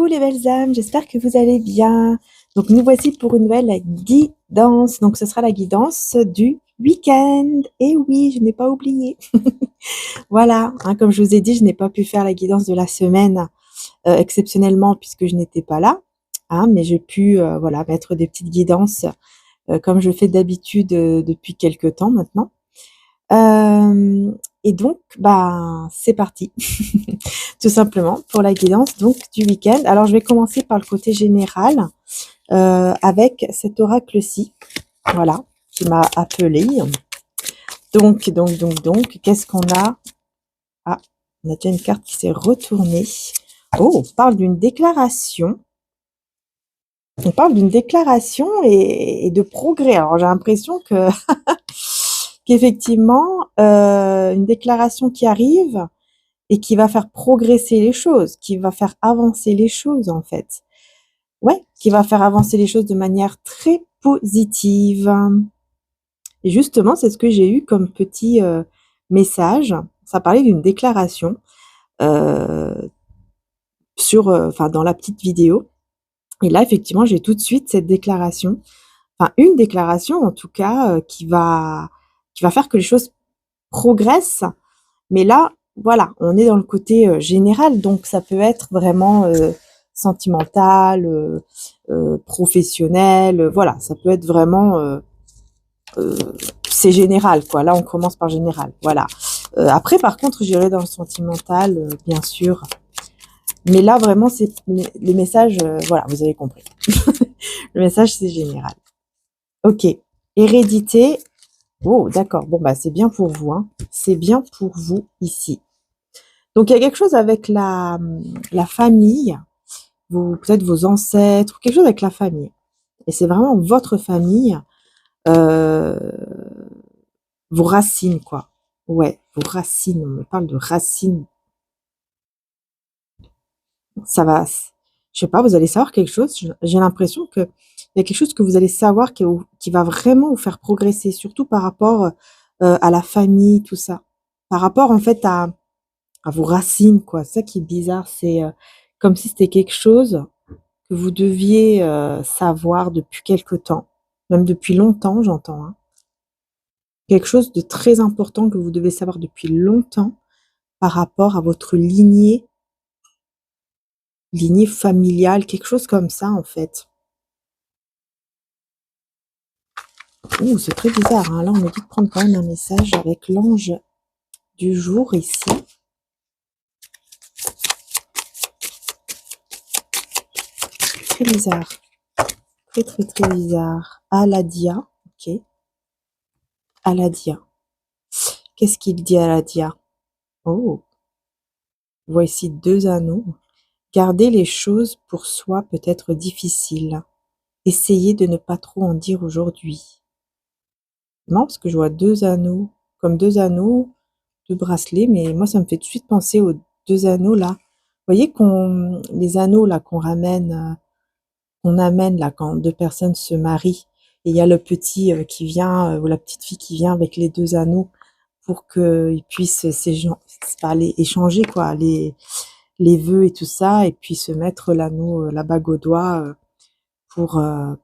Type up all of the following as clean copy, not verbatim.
les belles âmes, j'espère que vous allez bien. Donc nous voici pour une nouvelle guidance. Donc ce sera la guidance du week-end. Et oui, je n'ai pas oublié. Voilà, hein, comme je vous ai dit, je n'ai pas pu faire la guidance de la semaine exceptionnellement puisque je n'étais pas là. Hein, mais j'ai pu voilà, mettre des petites guidances comme je fais d'habitude depuis quelques temps maintenant. Et donc, bah, c'est parti, tout simplement pour la guidance donc du week-end. Alors, je vais commencer par le côté général avec cet oracle-ci, voilà, qui m'a appelé. Donc, qu'est-ce qu'on a? Ah, on a déjà une carte qui s'est retournée. Oh, on parle d'une déclaration. On parle d'une déclaration et de progrès. Alors, j'ai l'impression que qu'effectivement, une déclaration qui arrive et qui va faire progresser les choses, qui va faire avancer les choses, en fait. Ouais, qui va faire avancer les choses de manière très positive. Et justement, c'est ce que j'ai eu comme petit message. Ça parlait d'une déclaration euh, enfin, dans la petite vidéo. Et là, effectivement, j'ai tout de suite cette déclaration. Enfin, une déclaration, en tout cas, qui va faire que les choses progressent. Mais là, voilà, on est dans le côté général, donc ça peut être vraiment sentimental, professionnel, voilà, ça peut être vraiment, c'est général, quoi. Là, on commence par général, voilà. Après, par contre, j'irai dans le sentimental, bien sûr. Mais là, vraiment, c'est le message, voilà, vous avez compris. Le message, c'est général. Ok, hérédité. Oh, d'accord. Bon, bah, c'est bien pour vous, hein. C'est bien pour vous ici. Donc, il y a quelque chose avec la famille, peut-être vos ancêtres, quelque chose avec la famille. Et c'est vraiment votre famille, euh, vos racines, quoi. Ouais, vos racines. On me parle de racines. Ça va, je sais pas, vous allez savoir quelque chose. J'ai l'impression que il y a quelque chose que vous allez savoir qui va vraiment vous faire progresser, surtout par rapport à la famille, tout ça. Par rapport, en fait, à vos racines, quoi. C'est ça qui est bizarre. C'est comme si c'était quelque chose que vous deviez savoir depuis quelque temps, même depuis longtemps, j'entends, hein. Quelque chose de très important que vous devez savoir depuis longtemps par rapport à votre lignée familiale, quelque chose comme ça, en fait. Ouh, c'est très bizarre, hein. Là, on me dit de prendre quand même un message avec l'ange du jour ici. Très bizarre. Très, très, très bizarre. Aladia. Ok. Aladia. Qu'est-ce qu'il dit, Aladia? Oh, voici 2 anneaux. Garder les choses pour soi peut être difficile. Essayez de ne pas trop en dire aujourd'hui. Non, parce que je vois 2 anneaux, comme 2 anneaux, 2 bracelets, mais moi ça me fait tout de suite penser aux 2 anneaux là. Vous voyez les anneaux là qu'on amène là quand 2 personnes se marient, et il y a le petit qui vient ou la petite fille qui vient avec les 2 anneaux pour qu'ils puissent échanger quoi, les vœux et tout ça, et puis se mettre l'anneau, la bague au doigt pour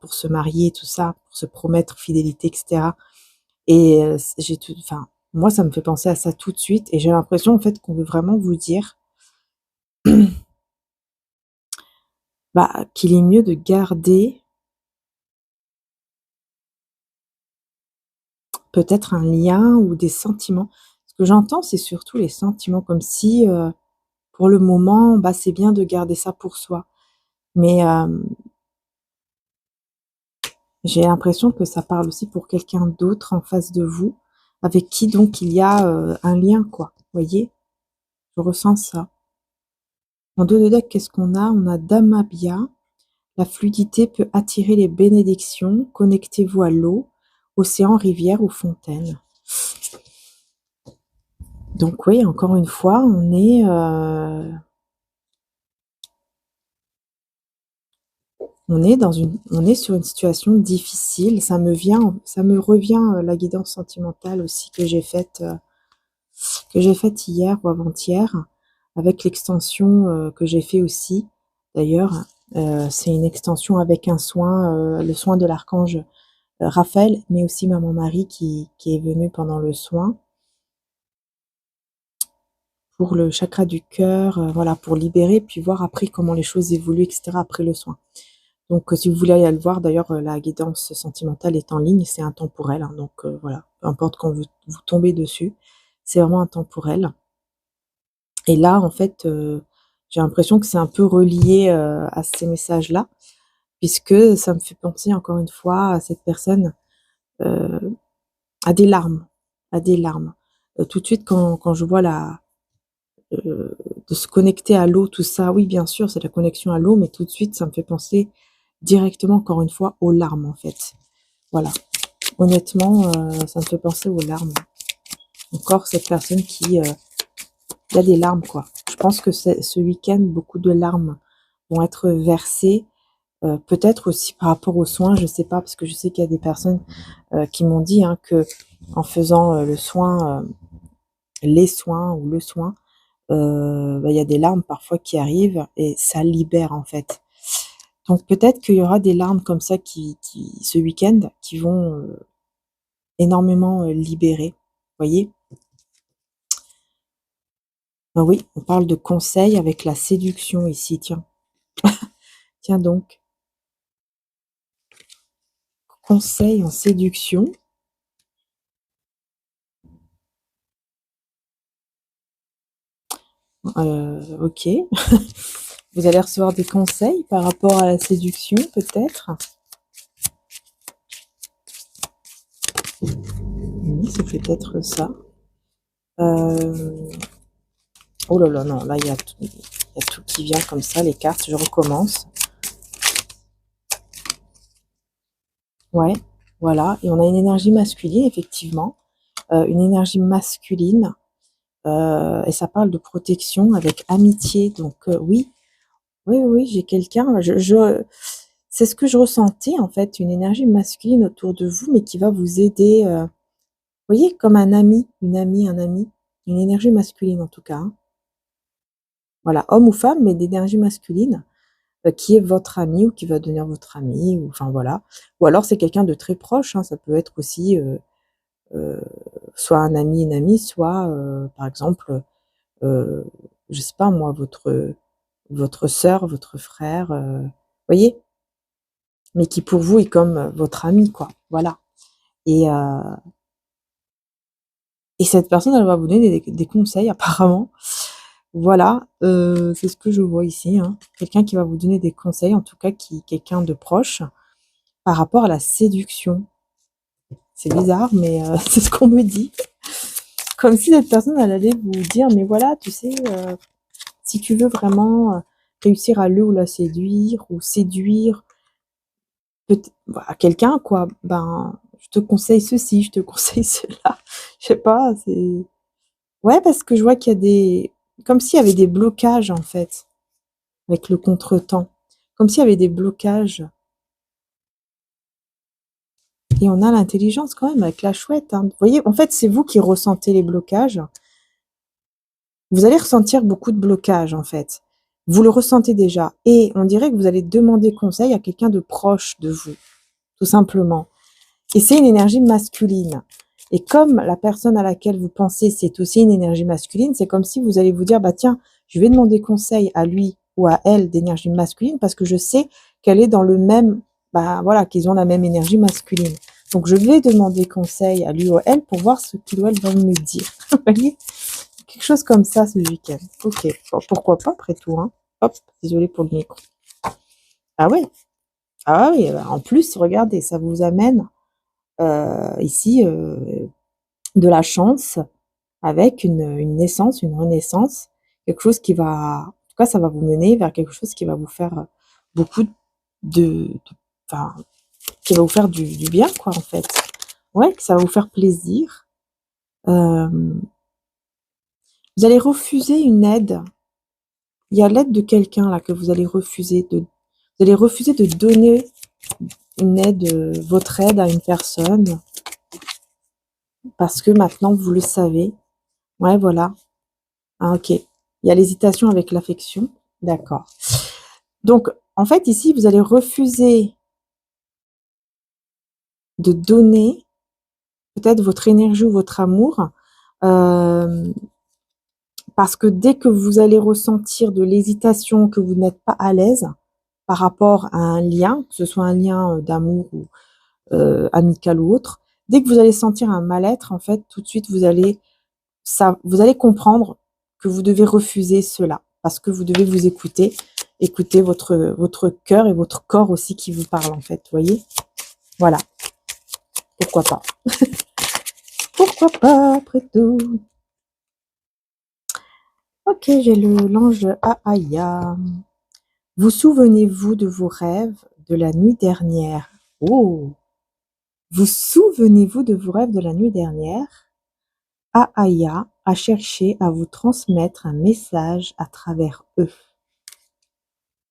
se marier, tout ça, pour se promettre fidélité, etc. Et enfin, moi, ça me fait penser à ça tout de suite, et j'ai l'impression en fait qu'on veut vraiment vous dire bah, qu'il est mieux de garder peut-être un lien ou des sentiments. Ce que j'entends, c'est surtout les sentiments, comme si pour le moment, bah, c'est bien de garder ça pour soi. Mais j'ai l'impression que ça parle aussi pour quelqu'un d'autre en face de vous, avec qui donc il y a un lien, quoi. Vous voyez? Je ressens ça. En dos de deck, qu'est-ce qu'on a? On a Damabia. La fluidité peut attirer les bénédictions. Connectez-vous à l'eau, océan, rivière ou fontaine. Donc oui, encore une fois, on est sur une situation difficile. Ça me revient la guidance sentimentale aussi que j'ai faite hier ou avant-hier, avec l'extension que j'ai fait aussi d'ailleurs. C'est une extension avec un soin, le soin de l'archange Raphaël, mais aussi Maman Marie qui est venue pendant le soin pour le chakra du cœur, voilà, pour libérer, puis voir après comment les choses évoluent, etc., après le soin. Donc, si vous voulez aller le voir, d'ailleurs, la guidance sentimentale est en ligne, c'est intemporel, hein, donc voilà, peu importe quand vous tombez dessus, c'est vraiment intemporel. Et là, en fait, j'ai l'impression que c'est un peu relié à ces messages-là, puisque ça me fait penser encore une fois à cette personne, à des larmes, à des larmes. Tout de suite, quand je vois de se connecter à l'eau, tout ça, oui, bien sûr, c'est la connexion à l'eau, mais tout de suite, ça me fait penser directement, encore une fois, aux larmes, en fait. Voilà. Honnêtement, ça me fait penser aux larmes. Encore cette personne qui, il y a des larmes, quoi. Je pense que ce week-end, beaucoup de larmes vont être versées. Peut-être aussi par rapport aux soins, je sais pas, parce que je sais qu'il y a des personnes qui m'ont dit hein, que en faisant le soin, les soins ou le soin, il y a des larmes parfois qui arrivent et ça libère en fait. Donc peut-être qu'il y aura des larmes comme ça qui ce week-end qui vont énormément libérer. Vous voyez? Ah oui, on parle de conseil avec la séduction ici, tiens. Tiens donc, conseil en séduction. Ok. Vous allez recevoir des conseils par rapport à la séduction, peut-être. Oui, c'est peut-être ça. Oh là là, non, là, il y a tout qui vient comme ça, les cartes, je recommence. Ouais, voilà. Et on a une énergie masculine, effectivement. Une énergie masculine. Et ça parle de protection avec amitié. Donc, oui, oui, oui, j'ai quelqu'un. C'est ce que je ressentais, en fait, une énergie masculine autour de vous, mais qui va vous aider. Vous voyez, comme un ami, une amie, un ami. Une énergie masculine, en tout cas. Hein. Voilà, homme ou femme, mais d'énergie masculine. Qui est votre ami ou qui va devenir votre ami, ou enfin voilà. Ou alors c'est quelqu'un de très proche, hein, ça peut être aussi soit un ami, une amie, soit par exemple, je sais pas moi, votre sœur, votre frère, voyez, mais qui pour vous est comme votre ami, quoi. Voilà. Et, euh, et cette personne, elle va vous donner des conseils apparemment. Voilà, c'est ce que je vois ici. Hein. Quelqu'un qui va vous donner des conseils, en tout cas qui quelqu'un de proche, par rapport à la séduction. C'est bizarre, mais c'est ce qu'on me dit. Comme si cette personne, elle allait vous dire, mais voilà, tu sais, si tu veux vraiment réussir à le ou la séduire, ou séduire quelqu'un, quoi, ben, je te conseille ceci, je te conseille cela. Je sais pas, c'est... Ouais, parce que je vois qu'il y a des... Comme s'il y avait des blocages, en fait, avec le contretemps. Comme s'il y avait des blocages. Et on a l'intelligence quand même avec la chouette. Hein. Vous voyez, en fait, c'est vous qui ressentez les blocages. Vous allez ressentir beaucoup de blocages, en fait. Vous le ressentez déjà. Et on dirait que vous allez demander conseil à quelqu'un de proche de vous, tout simplement. Et c'est une énergie masculine. Et comme la personne à laquelle vous pensez, c'est aussi une énergie masculine, c'est comme si vous allez vous dire, bah tiens, je vais demander conseil à lui ou à elle d'énergie masculine parce que je sais qu'elle est dans le même, bah voilà, qu'ils ont la même énergie masculine. Donc je vais demander conseil à lui ou à elle pour voir ce qu'il ou elle va me dire. Vous voyez? Quelque chose comme ça ce week-end. Ok, bon, pourquoi pas après tout. Hein. Hop, désolé pour le micro. Ah ouais, ah oui, en plus, regardez, ça vous amène ici de la chance avec une naissance, une renaissance, quelque chose qui va, en tout cas, ça va vous mener vers quelque chose qui va vous faire beaucoup enfin, qui va vous faire du bien, quoi, en fait. Ouais, que ça va vous faire plaisir. Euh, vous allez refuser une aide. Il y a l'aide de quelqu'un là que vous allez refuser vous allez refuser de donner une aide, votre aide à une personne parce que maintenant vous le savez. Ouais, voilà. Ah, ok. Il y a l'hésitation avec l'affection. D'accord. Donc, en fait, ici, vous allez refuser de donner peut-être votre énergie ou votre amour, parce que dès que vous allez ressentir de l'hésitation, que vous n'êtes pas à l'aise par rapport à un lien, que ce soit un lien d'amour ou amical ou autre, dès que vous allez sentir un mal-être, en fait, tout de suite, vous allez comprendre que vous devez refuser cela, parce que vous devez vous écouter votre cœur et votre corps aussi qui vous parle, en fait, vous voyez? Voilà, pourquoi pas? Pourquoi pas, après tout? Ok, j'ai l'ange Aaya. Vous souvenez-vous de vos rêves de la nuit dernière? Oh! Vous souvenez-vous de vos rêves de la nuit dernière? Aaya a cherché à vous transmettre un message à travers eux.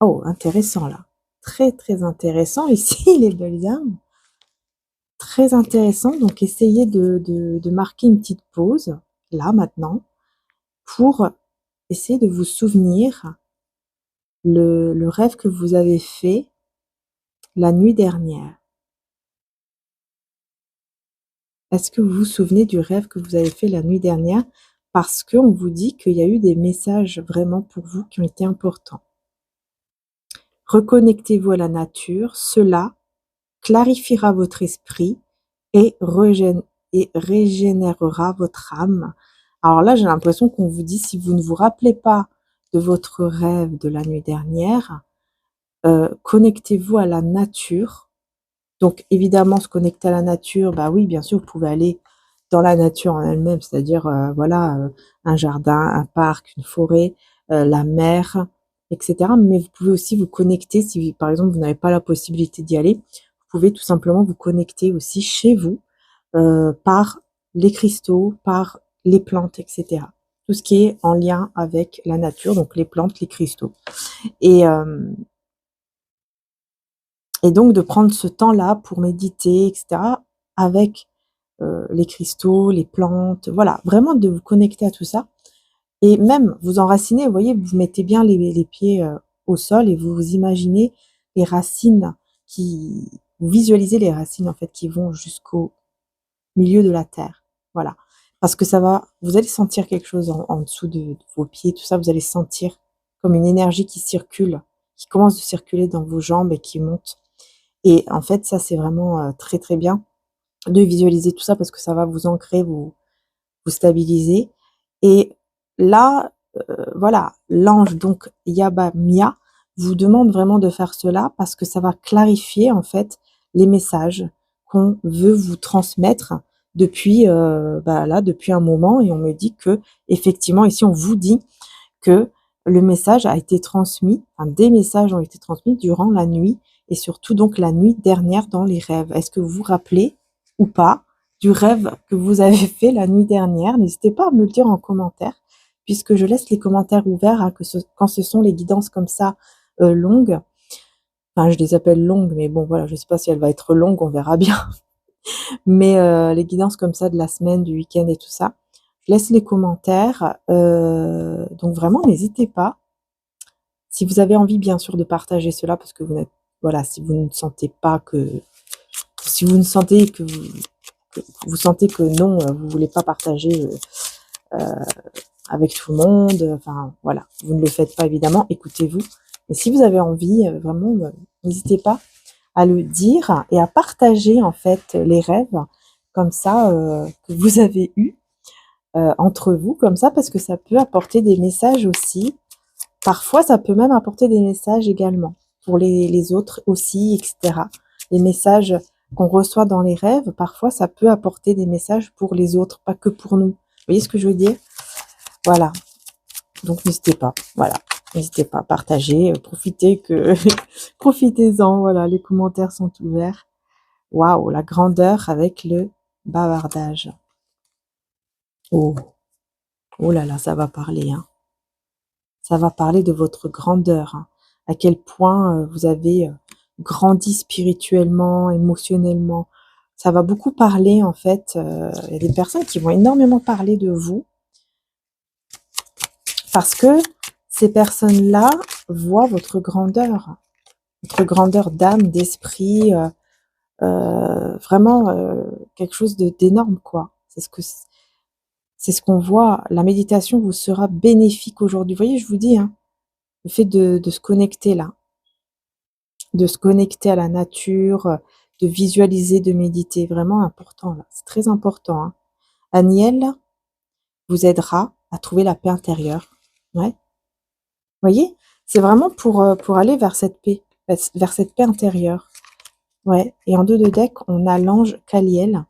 Oh, intéressant là. Très, très intéressant ici, les belles âmes. Très intéressant. Donc, essayez de marquer une petite pause, là, maintenant, pour essayer de vous souvenir le rêve que vous avez fait la nuit dernière. Est-ce que vous vous souvenez du rêve que vous avez fait la nuit dernière? Parce qu'on vous dit qu'il y a eu des messages vraiment pour vous qui ont été importants. Reconnectez-vous à la nature, cela clarifiera votre esprit et régénérera votre âme. Alors là, j'ai l'impression qu'on vous dit, si vous ne vous rappelez pas de votre rêve de la nuit dernière, connectez-vous à la nature. Donc évidemment, se connecter à la nature, bah oui, bien sûr, vous pouvez aller dans la nature en elle-même, c'est-à-dire voilà, un jardin, un parc, une forêt, la mer, etc. Mais vous pouvez aussi vous connecter, si par exemple vous n'avez pas la possibilité d'y aller, vous pouvez tout simplement vous connecter aussi chez vous par les cristaux, par les plantes, etc. Tout ce qui est en lien avec la nature, donc les plantes, les cristaux. Et, euh, et donc de prendre ce temps-là pour méditer, etc. avec les cristaux, les plantes, voilà, vraiment de vous connecter à tout ça. Et même vous enracinez, vous voyez, vous mettez bien les pieds au sol et vous vous imaginez les racines vous visualisez les racines en fait qui vont jusqu'au milieu de la terre. Voilà. Parce que vous allez sentir quelque chose en dessous de vos pieds, tout ça, vous allez sentir comme une énergie qui circule, qui commence de circuler dans vos jambes et qui monte. Et en fait, ça, c'est vraiment très, très bien de visualiser tout ça parce que ça va vous ancrer, vous stabiliser. Et là, voilà, l'ange, donc Yabamia, vous demande vraiment de faire cela parce que ça va clarifier en fait les messages qu'on veut vous transmettre depuis là, depuis un moment. Et on me dit que effectivement, ici, on vous dit que le message a été transmis, enfin, des messages ont été transmis durant la nuit et surtout donc la nuit dernière dans les rêves. Est-ce que vous vous rappelez ou pas du rêve que vous avez fait la nuit dernière? N'hésitez pas à me le dire en commentaire, puisque je laisse les commentaires ouverts hein, quand ce sont les guidances comme ça longues. Enfin, je les appelle longues, mais bon, voilà, je ne sais pas si elle va être longue, on verra bien. Mais les guidances comme ça de la semaine, du week-end et tout ça, je laisse les commentaires. Donc vraiment, n'hésitez pas. Si vous avez envie, bien sûr, de partager cela, parce que voilà, si vous ne sentez pas si vous ne sentez que vous sentez que non, vous voulez pas partager avec tout le monde, enfin voilà, vous ne le faites pas évidemment, écoutez-vous. Mais si vous avez envie, vraiment, n'hésitez pas à le dire et à partager en fait les rêves comme ça que vous avez eus entre vous, comme ça, parce que ça peut apporter des messages aussi. Parfois, ça peut même apporter des messages également pour les autres aussi, etc. Les messages qu'on reçoit dans les rêves, parfois, ça peut apporter des messages pour les autres, pas que pour nous. Vous voyez ce que je veux dire? Voilà. Donc, n'hésitez pas. Voilà. N'hésitez pas à partager, profitez-en. Voilà, les commentaires sont ouverts. Waouh, la grandeur avec le bavardage. Oh, oh là là, ça va parler, hein. Ça va parler de votre grandeur, hein. À quel point vous avez grandi spirituellement, émotionnellement. Ça va beaucoup parler, en fait. Il y a des personnes qui vont énormément parler de vous parce que ces personnes-là voient votre grandeur d'âme, d'esprit, vraiment quelque chose d'énorme, quoi. C'est ce qu'on voit. La méditation vous sera bénéfique aujourd'hui. Vous voyez, je vous dis, hein, le fait de se connecter là, de se connecter à la nature, de visualiser, de méditer, vraiment important là. C'est très important, hein. Aniel vous aidera à trouver la paix intérieure. Ouais. Vous voyez, c'est vraiment pour aller vers cette paix, vers cette paix intérieure. Ouais. Et en 2 de deck, on a l'ange Kaliel.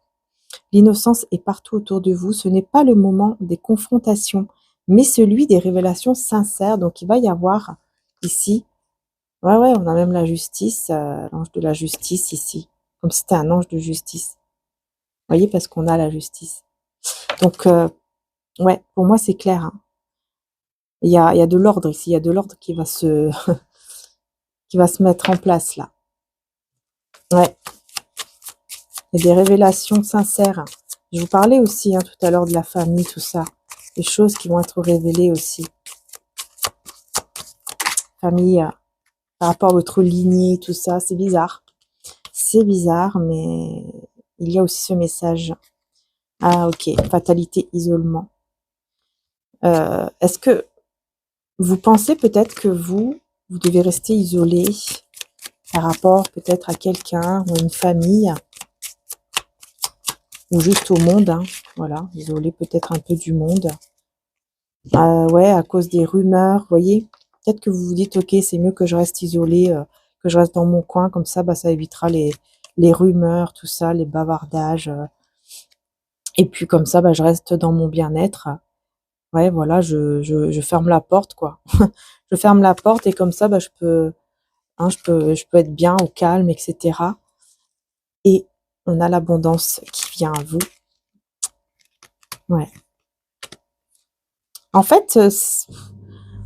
L'innocence est partout autour de vous. Ce n'est pas le moment des confrontations, mais celui des révélations sincères. Donc, il va y avoir ici, ouais, on a même la justice, l'ange de la justice ici, comme si c'était un ange de justice. Vous voyez, parce qu'on a la justice. Donc, ouais, pour moi, c'est clair, hein. Il y a de l'ordre ici, il y a de l'ordre qui va se, qui va se mettre en place là. Ouais, il y a des révélations sincères. Je vous parlais aussi, hein, tout à l'heure de la famille, tout ça. Des choses qui vont être révélées aussi. Famille, par rapport à votre lignée, tout ça, c'est bizarre. C'est bizarre, mais il y a aussi ce message. Ah, ok, fatalité, isolement. Est-ce que vous pensez peut-être que vous devez rester isolé par rapport peut-être à quelqu'un ou à une famille ou juste au monde, hein, voilà, isolé peut-être un peu du monde. Ouais, à cause des rumeurs, vous voyez. Peut-être que vous vous dites, ok, c'est mieux que je reste isolé, que je reste dans mon coin, comme ça, bah, ça évitera les rumeurs, tout ça, les bavardages. Et puis comme ça, bah, je reste dans mon bien-être. Ouais, voilà, je ferme la porte, quoi. Je ferme la porte et comme ça, bah, hein, je peux être bien au calme, etc. Et on a l'abondance qui vient à vous. Ouais. En fait,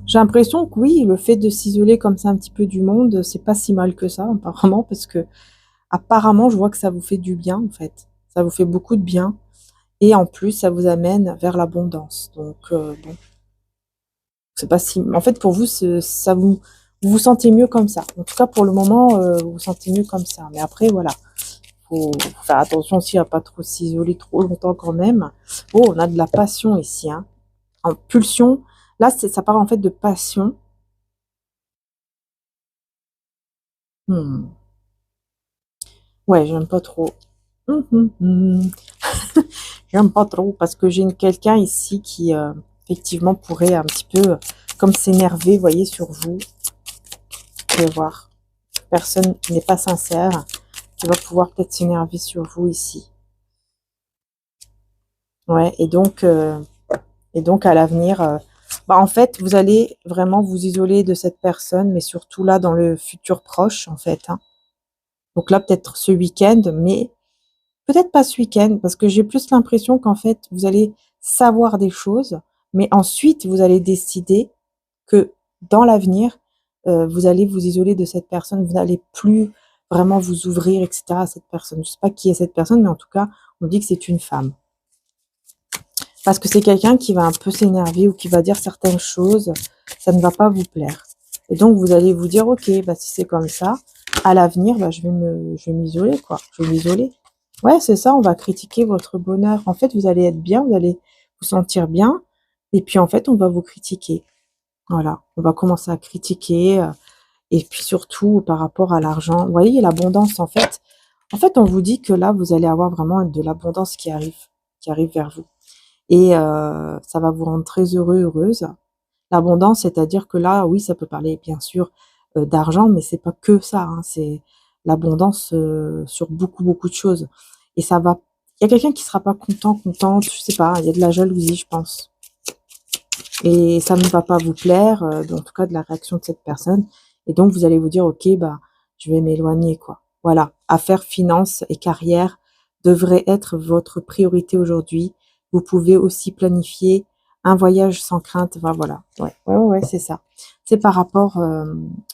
j'ai l'impression que oui, le fait de s'isoler comme ça un petit peu du monde, c'est pas si mal que ça, apparemment, parce que apparemment, je vois que ça vous fait du bien, en fait. Ça vous fait beaucoup de bien. Et en plus, ça vous amène vers l'abondance. Donc, bon, c'est pas si... En fait, pour vous, ça vous vous sentez mieux comme ça. En tout cas, pour le moment, vous vous sentez mieux comme ça. Mais après, voilà, faut faire attention aussi à pas trop s'isoler trop longtemps quand même. Oh, on a de la passion ici, hein. En pulsion. Là, ça parle en fait de passion. Hmm. Ouais, j'aime pas trop. Hum. J'aime pas trop parce que j'ai quelqu'un ici qui effectivement pourrait un petit peu comme s'énerver, vous voyez, sur vous. Vous allez voir. Personne qui n'est pas sincère qui va pouvoir peut-être s'énerver sur vous ici. Ouais, et donc à l'avenir, bah en fait, vous allez vraiment vous isoler de cette personne, mais surtout là dans le futur proche, en fait, hein. Donc là, peut-être ce week-end, mais peut-être pas ce week-end, parce que j'ai plus l'impression qu'en fait, vous allez savoir des choses, mais ensuite, vous allez décider que dans l'avenir, vous allez vous isoler de cette personne, vous n'allez plus vraiment vous ouvrir, etc., à cette personne. Je sais pas qui est cette personne, mais en tout cas, on dit que c'est une femme. Parce que c'est quelqu'un qui va un peu s'énerver ou qui va dire certaines choses, ça ne va pas vous plaire. Et donc, vous allez vous dire, ok, bah, si c'est comme ça, à l'avenir, bah, je vais m'isoler, quoi. Je vais m'isoler. Ouais, c'est ça, on va critiquer votre bonheur. En fait, vous allez être bien, vous allez vous sentir bien, et puis en fait, on va vous critiquer. Voilà, on va commencer à critiquer, et puis surtout par rapport à l'argent. Vous voyez, l'abondance, en fait. En fait, on vous dit que là, vous allez avoir vraiment de l'abondance qui arrive vers vous. Et ça va vous rendre très heureux, heureuse. L'abondance, c'est-à-dire que là, oui, ça peut parler bien sûr d'argent, mais c'est pas que ça, hein, c'est l'abondance sur beaucoup, beaucoup de choses. Et ça va. Il y a quelqu'un qui sera pas content, contente, je sais pas. Il y a de la jalousie, je pense. Et ça ne va pas vous plaire, en tout cas de la réaction de cette personne. Et donc vous allez vous dire, ok, bah, je vais m'éloigner, quoi. Voilà. Affaires, finances et carrière devraient être votre priorité aujourd'hui. Vous pouvez aussi planifier un voyage sans crainte. Enfin, voilà. Ouais, c'est ça. C'est par rapport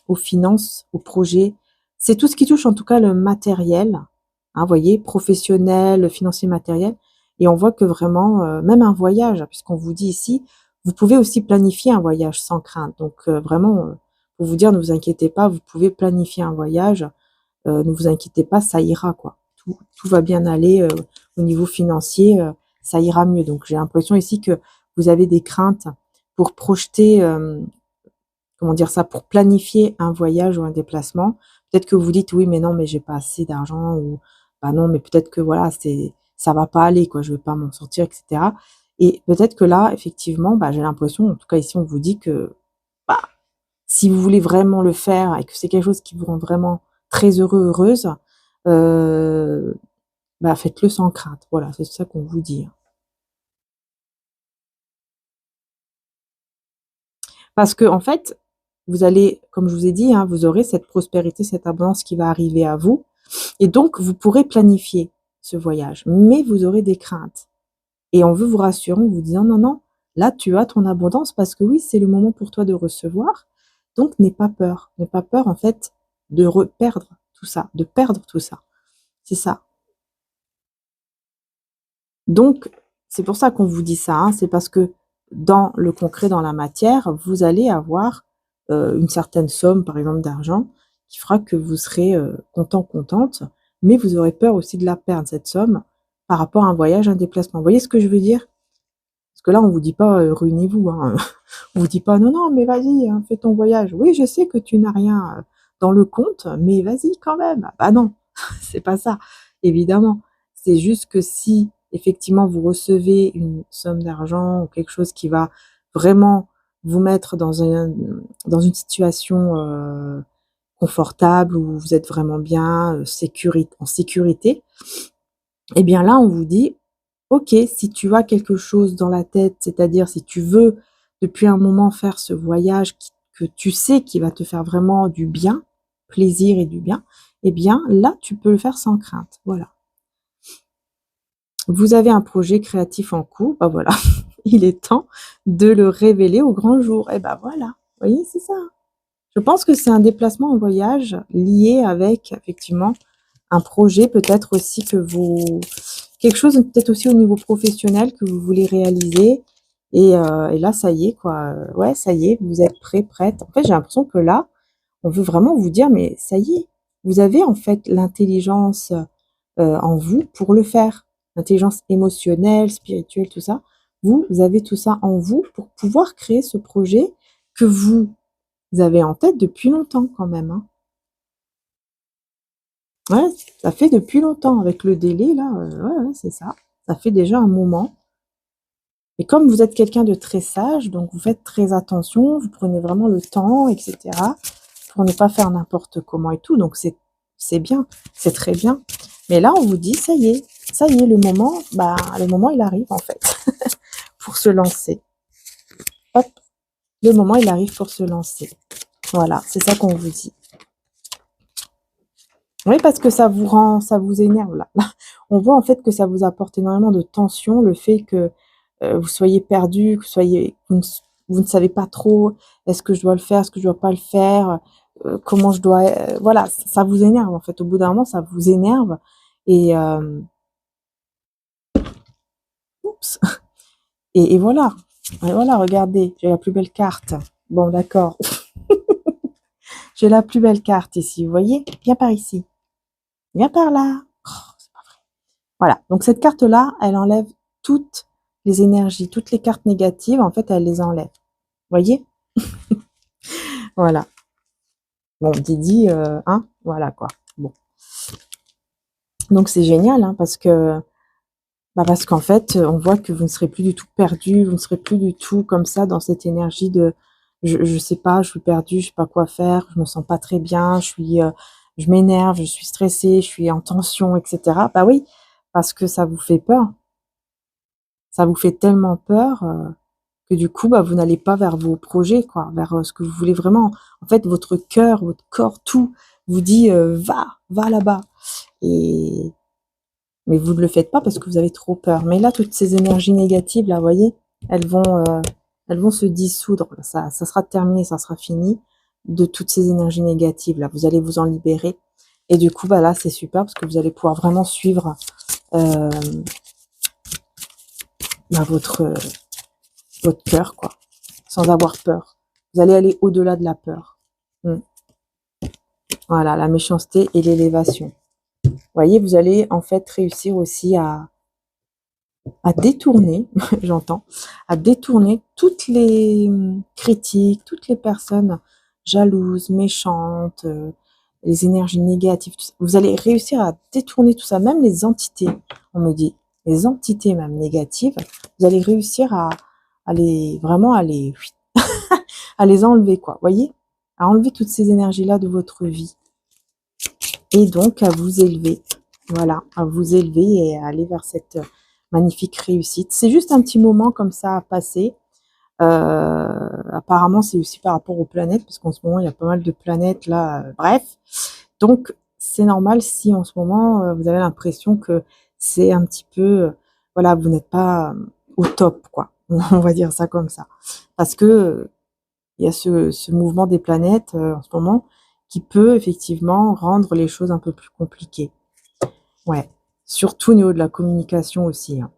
aux finances, aux projets. C'est tout ce qui touche en tout cas le matériel. Hein, vous voyez, professionnel, financier, matériel. Et on voit que vraiment, même un voyage, puisqu'on vous dit ici, Vous pouvez aussi planifier un voyage sans crainte. Donc vraiment, pour vous dire, ne vous inquiétez pas, vous pouvez planifier un voyage. Ne vous inquiétez pas, ça ira quoi. Tout va bien aller au niveau financier, ça ira mieux. Donc j'ai l'impression ici que vous avez des craintes pour projeter, comment dire ça, pour planifier un voyage ou un déplacement. Peut-être que vous dites oui, mais non, mais j'ai pas assez d'argent ou bah non, mais peut-être que voilà, ça va pas aller quoi, je vais pas m'en sortir, etc. Et peut-être que là, effectivement, bah, j'ai l'impression, en tout cas ici, on vous dit que bah, si vous voulez vraiment le faire et que c'est quelque chose qui vous rend vraiment très heureux, heureuse, heu, bah, faites-le sans crainte. Voilà, c'est ça qu'on vous dit, hein. Parce qu'en fait, vous allez, comme je vous ai dit, hein, vous aurez cette prospérité, cette abondance qui va arriver à vous et donc vous pourrez planifier ce voyage. Mais vous aurez des craintes et on veut vous rassurer en vous disant: «Non, non, là tu as ton abondance parce que oui, c'est le moment pour toi de recevoir, donc n'aie pas peur. N'aie pas peur en fait de perdre tout ça, de perdre tout ça». C'est ça. Donc, c'est pour ça qu'on vous dit ça, hein, c'est parce que dans le concret, dans la matière, vous allez avoir, une certaine somme, par exemple, d'argent qui fera que vous serez, content, contente, mais vous aurez peur aussi de la perdre, cette somme, par rapport à un voyage, un déplacement. Vous voyez ce que je veux dire? Parce que là, on vous dit pas, ruinez-vous, hein, on vous dit pas: «Non, non, mais vas-y, hein, fais ton voyage. Oui, je sais que tu n'as rien, dans le compte, mais vas-y quand même». Bah non, c'est pas ça, évidemment. C'est juste que si, effectivement, vous recevez une somme d'argent ou quelque chose qui va vraiment vous mettre dans une situation, confortable, où vous êtes vraiment bien, en sécurité, et bien là, on vous dit: «OK, si tu as quelque chose dans la tête, c'est-à-dire si tu veux depuis un moment faire ce voyage que tu sais qui va te faire vraiment du bien, plaisir et du bien, eh bien là, tu peux le faire sans crainte». Voilà. Vous avez un projet créatif en cours, bah voilà, il est temps de le révéler au grand jour. Et bah voilà, vous voyez, c'est ça. Je pense que c'est un déplacement en voyage lié avec effectivement un projet, peut-être aussi que vous quelque chose peut-être aussi au niveau professionnel que vous voulez réaliser, et là ça y est quoi, ouais ça y est, vous êtes prêt, prête. En fait, j'ai l'impression que là, on veut vraiment vous dire: «Mais ça y est, vous avez en fait l'intelligence, en vous pour le faire». L'intelligence émotionnelle, spirituelle, tout ça. Vous avez tout ça en vous pour pouvoir créer ce projet que vous avez en tête depuis longtemps quand même, hein. Ouais, ça fait depuis longtemps avec le délai là, ouais, ouais, c'est ça. Ça fait déjà un moment et comme vous êtes quelqu'un de très sage, donc vous faites très attention, vous prenez vraiment le temps et cetera, pour ne pas faire n'importe comment et tout, donc c'est bien, c'est très bien. Mais là, on vous dit: ça y est, le moment, bah, le moment il arrive en fait pour se lancer. Hop, le moment il arrive pour se lancer. Voilà, c'est ça qu'on vous dit. Oui, parce que ça vous énerve là. On voit en fait que ça vous apporte énormément de tension, le fait que, vous soyez perdu, que vous ne savez pas trop: «Est-ce que je dois le faire? Est-ce que je dois pas le faire? Comment je dois» voilà, ça vous énerve en fait. Au bout d'un moment, ça vous énerve et oups et voilà, regardez, j'ai la plus belle carte. Bon d'accord, j'ai la plus belle carte ici, vous voyez? Viens par ici, viens par là. Voilà, donc cette carte-là, elle enlève toutes les énergies, toutes les cartes négatives, en fait, elle les enlève. Voyez? Voilà. Bon, Didi, hein, voilà quoi. Bon, donc c'est génial, hein, parce que, bah, parce qu'en fait, on voit que vous ne serez plus du tout perdu, vous ne serez plus du tout comme ça dans cette énergie de: «Je sais pas, je suis perdu, je sais pas quoi faire, je me sens pas très bien, je m'énerve, je suis stressée, je suis en tension» et cetera. Bah oui, parce que ça vous fait peur. Ça vous fait tellement peur, que du coup, bah, vous n'allez pas vers vos projets quoi, vers, ce que vous voulez vraiment. En fait, votre cœur, votre corps, tout vous dit, Va là-bas» et mais vous ne le faites pas parce que vous avez trop peur. Mais là, toutes ces énergies négatives là, vous voyez, elles vont, heu, elles vont se dissoudre. Ça sera terminé, ça sera fini de toutes ces énergies négatives là. Vous allez vous en libérer et du coup, bah, là, c'est super parce que vous allez pouvoir vraiment suivre, hem, bah, votre cœur, quoi, sans avoir peur. Vous allez aller au-delà de la peur. Voilà, la méchanceté et l'élévation. Vous voyez, vous allez en fait réussir aussi à détourner, j'entends, à détourner toutes les critiques, toutes les personnes jalouses, méchantes, les énergies négatives. Tout ça. Vous allez réussir à détourner tout ça, même les entités, on me dit, les entités même négatives, vous allez réussir à les, vraiment à les, à les enlever, quoi, voyez, à enlever toutes ces énergies-là de votre vie. Et donc à vous élever, voilà, à vous élever et à aller vers cette magnifique réussite. C'est juste un petit moment comme ça à passer. Apparemment, c'est aussi par rapport aux planètes, parce qu'en ce moment, il y a pas mal de planètes là. Bref, donc c'est normal si en ce moment, vous avez l'impression que c'est un petit peu, voilà, vous n'êtes pas au top, quoi. On va dire ça comme ça. Parce que il y a ce mouvement des planètes en ce moment qui peut effectivement rendre les choses un peu plus compliquées. Ouais, surtout au niveau de la communication aussi. Hein.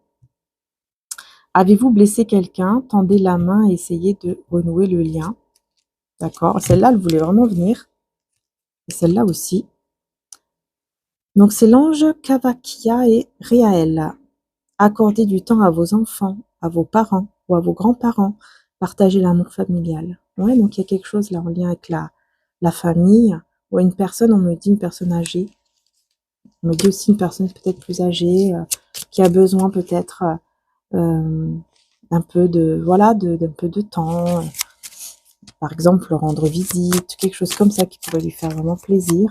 Avez-vous blessé quelqu'un? Tendez la main et essayez de renouer le lien. D'accord. Celle-là, elle voulait vraiment venir. Et celle-là aussi. Donc, c'est l'ange Kavakia et Réaël. Accordez du temps à vos enfants, à vos parents ou à vos grands-parents. Partagez l'amour familial. Ouais, donc il y a quelque chose là en lien avec la famille ou une personne, on me dit une personne âgée. On me dit aussi une personne peut-être plus âgée qui a besoin peut-être d'un peu de, voilà, d'un peu de temps. Par exemple, rendre visite, quelque chose comme ça qui pourrait lui faire vraiment plaisir.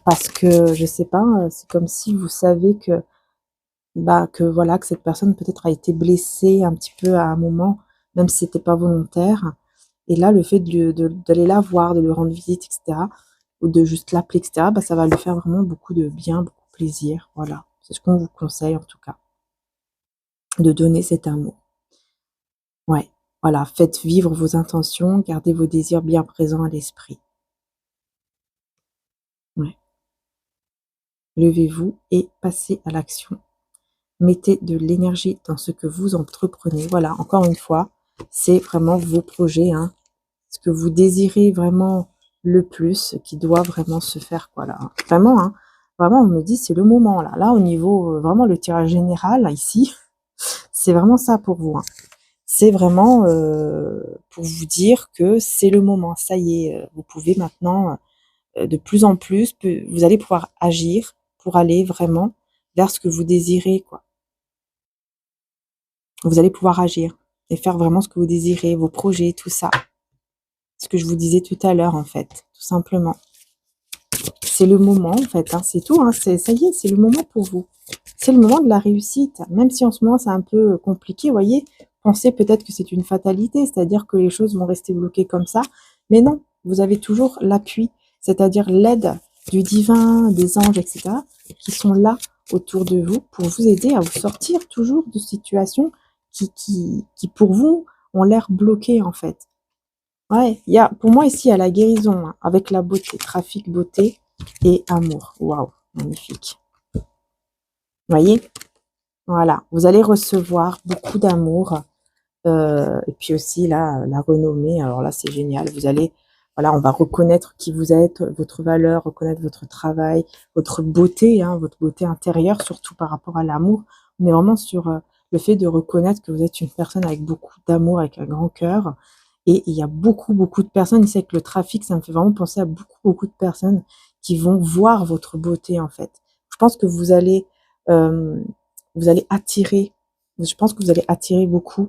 Parce que, je sais pas, c'est comme si vous savez que, voilà, que cette personne peut-être a été blessée un petit peu à un moment, même si c'était pas volontaire. Et là, le fait d'aller la voir, de lui rendre visite, etc., ou de juste l'appeler, etc., ça va lui faire vraiment beaucoup de bien, beaucoup de plaisir. Voilà, c'est ce qu'on vous conseille en tout cas, de donner cet amour. Ouais, voilà, faites vivre vos intentions, gardez vos désirs bien présents à l'esprit. Ouais. Levez-vous et passez à l'action. Mettez de l'énergie dans ce que vous entreprenez. Voilà, encore une fois, c'est vraiment vos projets, hein, ce que vous désirez vraiment le plus, qui doit vraiment se faire, quoi, là. Vraiment, hein, vraiment, on me dit, c'est le moment, là. Là, au niveau, vraiment, le tirage général, là, ici, c'est vraiment ça pour vous, hein. C'est vraiment pour vous dire que c'est le moment. Ça y est, vous pouvez maintenant, de plus en plus, vous allez pouvoir agir pour aller vraiment vers ce que vous désirez, quoi. Vous allez pouvoir agir et faire vraiment ce que vous désirez, vos projets, tout ça. Ce que je vous disais tout à l'heure, en fait, tout simplement. C'est le moment, en fait, hein, c'est tout, hein, ça y est, c'est le moment pour vous. C'est le moment de la réussite, même si en ce moment c'est un peu compliqué, vous voyez. Pensez peut-être que c'est une fatalité, c'est-à-dire que les choses vont rester bloquées comme ça, mais non, vous avez toujours l'appui, c'est-à-dire l'aide du divin, des anges, etc., qui sont là autour de vous pour vous aider à vous sortir toujours de situations qui pour vous ont l'air bloquées, en fait. Ouais, pour moi ici, il y a la guérison, hein, avec la beauté, trafic, beauté et amour. Waouh, magnifique. Vous voyez? Voilà, vous allez recevoir beaucoup d'amour. Et puis aussi, là, la renommée, alors là, c'est génial. Vous allez, voilà, on va reconnaître qui vous êtes, votre valeur, reconnaître votre travail, votre beauté, hein, votre beauté intérieure, surtout par rapport à l'amour. On est vraiment sur le fait de reconnaître que vous êtes une personne avec beaucoup d'amour, avec un grand cœur. Et il y a beaucoup, beaucoup de personnes, ici avec le trafic, ça me fait vraiment penser à beaucoup, beaucoup de personnes qui vont voir votre beauté, en fait. Je pense que vous allez attirer, je pense que vous allez attirer beaucoup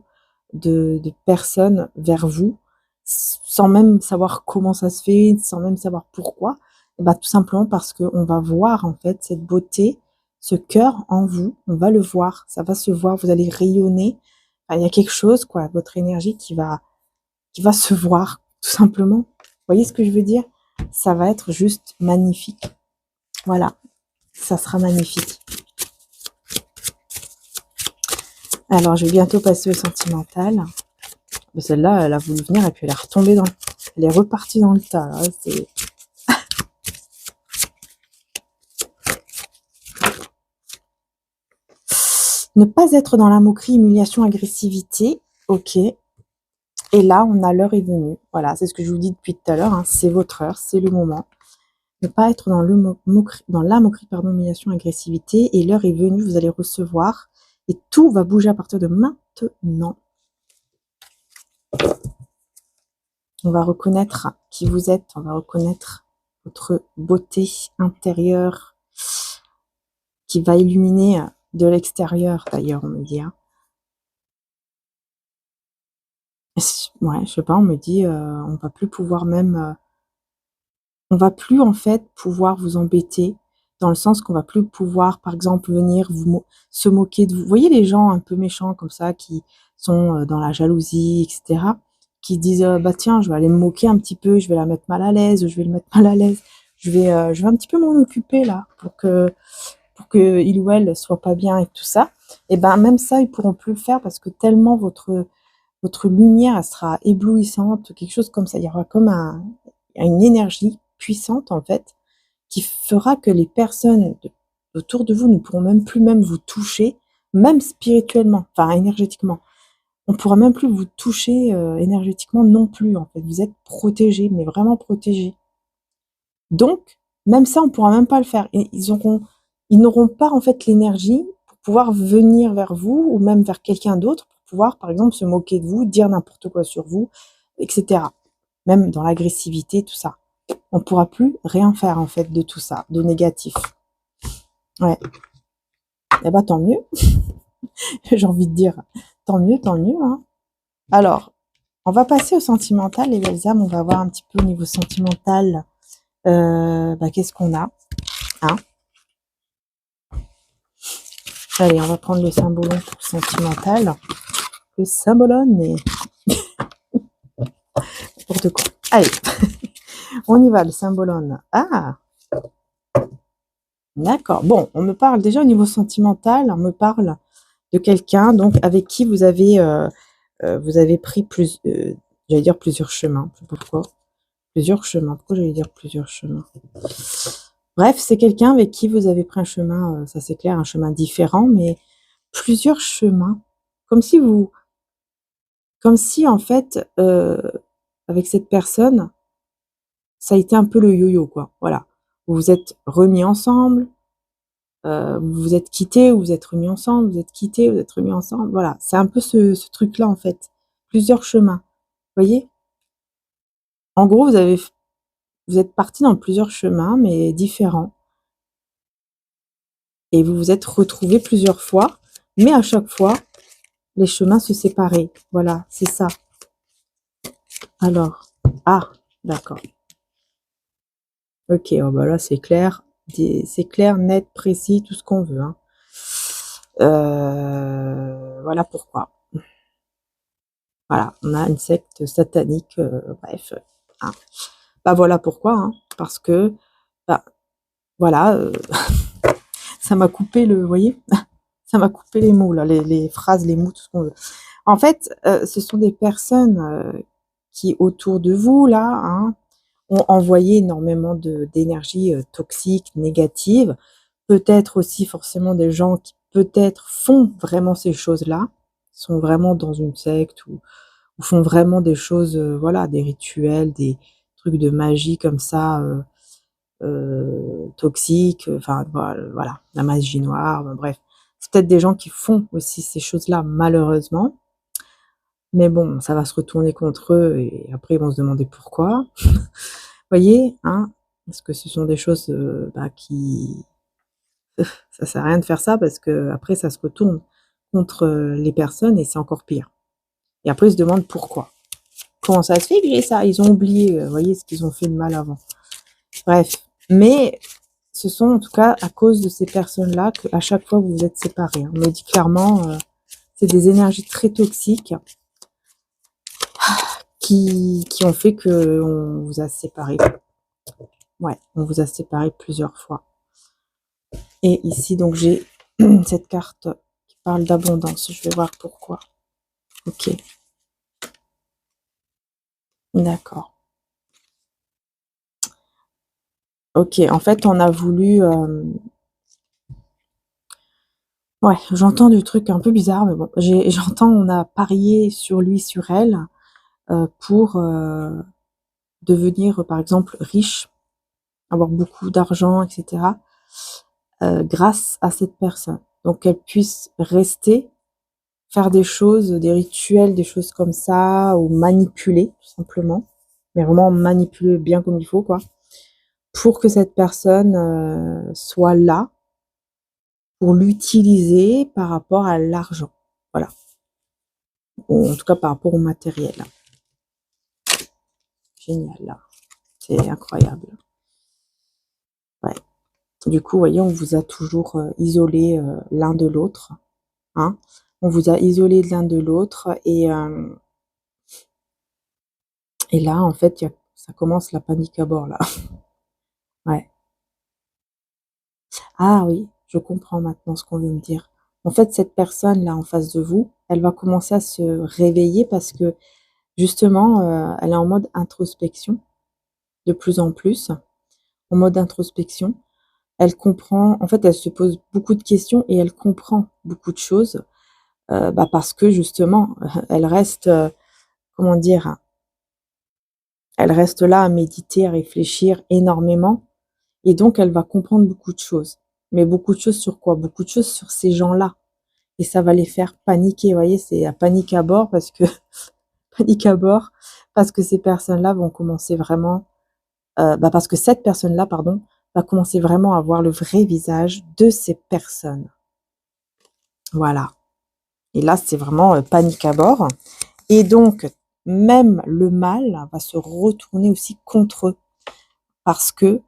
de personnes vers vous, sans même savoir comment ça se fait, sans même savoir pourquoi. Et tout simplement parce qu'on va voir, en fait, cette beauté, ce cœur en vous, on va le voir, ça va se voir, vous allez rayonner. Enfin, il y a quelque chose, quoi, votre énergie qui va se voir, tout simplement. Vous voyez ce que je veux dire? Ça va être juste magnifique. Voilà, ça sera magnifique. Alors, je vais bientôt passer au sentimental. Celle-là, elle a voulu venir et puis elle est retombée elle est repartie dans le tas. Là. Ne pas être dans la moquerie, humiliation, agressivité. Ok. Et là, on a l'heure est venue. Voilà, c'est ce que je vous dis depuis tout à l'heure, hein. C'est votre heure, c'est le moment. Ne pas être dans dans la moquerie, pardon, humiliation, agressivité. Et l'heure est venue, vous allez recevoir. Et tout va bouger à partir de maintenant. On va reconnaître qui vous êtes. On va reconnaître votre beauté intérieure qui va illuminer de l'extérieur, d'ailleurs, on me dit. Hein. Ouais, je sais pas, on me dit, on va plus pouvoir même... on va plus en fait pouvoir vous embêter dans le sens qu'on va plus pouvoir, par exemple, venir se moquer de vous. Vous voyez les gens un peu méchants comme ça qui sont dans la jalousie, etc., qui disent bah tiens, je vais aller me moquer un petit peu, je vais la mettre mal à l'aise, je vais le mettre mal à l'aise, je vais un petit peu m'en occuper là pour que il ou elle soit pas bien et tout ça. Et ben même ça, ils pourront plus le faire parce que tellement votre lumière elle sera éblouissante, quelque chose comme ça. Il y aura comme une énergie puissante en fait qui fera que les personnes autour de vous ne pourront même plus même vous toucher, même spirituellement, enfin énergétiquement. On pourra même plus vous toucher énergétiquement non plus en fait. Vous êtes protégés, mais vraiment protégés. Donc même ça, on pourra même pas le faire. Et ils n'auront pas en fait l'énergie pour pouvoir venir vers vous ou même vers quelqu'un d'autre pour pouvoir par exemple se moquer de vous, dire n'importe quoi sur vous, etc. Même dans l'agressivité, tout ça. On pourra plus rien faire en fait de tout ça, de négatif. Ouais. Eh ben tant mieux. J'ai envie de dire tant mieux, tant mieux. Hein. Alors, on va passer au sentimental, les belles âmes. On va voir un petit peu au niveau sentimental. Qu'est-ce qu'on a hein. Allez, on va prendre le symbolon pour le sentimental. Le symbolone et n'importe quoi. Allez, on y va, le symbolone. Ah, d'accord. Bon, on me parle déjà au niveau sentimental, on me parle de quelqu'un donc avec qui vous avez pris j'allais dire plusieurs chemins. Je sais pas pourquoi. Plusieurs chemins. Pourquoi j'allais dire plusieurs chemins? Bref, c'est quelqu'un avec qui vous avez pris un chemin, ça c'est clair, un chemin différent, mais plusieurs chemins. Comme si comme si en fait, avec cette personne, ça a été un peu le yo-yo, quoi. Voilà. Vous vous êtes remis ensemble, vous vous êtes quittés, vous vous êtes remis ensemble, vous êtes quittés, vous êtes remis ensemble. Voilà. C'est un peu ce truc-là, en fait. Plusieurs chemins. Vous voyez? En gros, vous êtes partis dans plusieurs chemins, mais différents. Et vous vous êtes retrouvés plusieurs fois, mais à chaque fois, les chemins se séparaient. Voilà, c'est ça. Alors, ah, d'accord. Ok, oh bah là c'est clair, c'est clair, net, précis, tout ce qu'on veut. Hein. Voilà pourquoi. Voilà, on a une secte satanique, bref. Hein. Bah voilà pourquoi, hein, parce que, bah, voilà, ça m'a coupé vous voyez, ça m'a coupé les mots là, les phrases, les mots, tout ce qu'on veut. En fait, ce sont des personnes qui autour de vous là, hein, ont envoyé énormément d'énergie toxique, négative. Peut-être aussi forcément des gens qui peut-être font vraiment ces choses-là, sont vraiment dans une secte ou font vraiment des choses, voilà, des rituels, des trucs de magie comme ça, toxiques, enfin voilà, la magie noire, bref. C'est peut-être des gens qui font aussi ces choses-là malheureusement, mais bon, ça va se retourner contre eux et après ils vont se demander pourquoi. Voyez, hein? Parce que ce sont des choses, qui ça sert à rien de faire ça parce que après ça se retourne contre, les personnes et c'est encore pire. Et après ils se demandent pourquoi. Comment ça se fait que j'ai ça? Ils ont oublié, voyez, ce qu'ils ont fait de mal avant. Bref, mais ce sont en tout cas à cause de ces personnes-là qu'à chaque fois vous vous êtes séparés, hein. On me dit clairement, c'est des énergies très toxiques qui ont fait qu'on vous a séparés. Ouais, on vous a séparés plusieurs fois. Et ici, donc, j'ai cette carte qui parle d'abondance. Je vais voir pourquoi. Ok. D'accord. Ok, en fait, Ouais, j'entends du truc un peu bizarre, mais bon, j'entends on a parié sur lui, sur elle, pour, devenir, par exemple, riche, avoir beaucoup d'argent et cetera, grâce à cette personne. Donc qu'elle puisse rester, faire des choses, des rituels, des choses comme ça, ou manipuler, tout simplement. Mais vraiment manipuler bien comme il faut, quoi, pour que cette personne, soit là, pour l'utiliser par rapport à l'argent. Voilà. Ou en tout cas par rapport au matériel. Génial, là. C'est incroyable. Ouais. Du coup, vous voyez, on vous a toujours isolé l'un de l'autre. Hein. On vous a isolé l'un de l'autre et là, en fait, ça commence la panique à bord, là. Ouais. Ah oui, je comprends maintenant ce qu'on veut me dire. En fait, cette personne-là en face de vous, elle va commencer à se réveiller parce que justement, elle est en mode introspection de plus en plus, en mode introspection. Elle comprend, en fait, elle se pose beaucoup de questions et elle comprend beaucoup de choses, bah, parce que justement, elle reste, comment dire? Elle reste là à méditer, à réfléchir énormément et donc elle va comprendre beaucoup de choses. Mais beaucoup de choses sur quoi? Beaucoup de choses sur ces gens-là et ça va les faire paniquer, vous voyez? C'est la panique à bord parce que panique à bord parce que ces personnes-là vont commencer vraiment, bah, parce que cette personne-là, pardon, va commencer vraiment à voir le vrai visage de ces personnes. Voilà. Et là, c'est vraiment, panique à bord et donc même le mal va se retourner aussi contre eux parce que,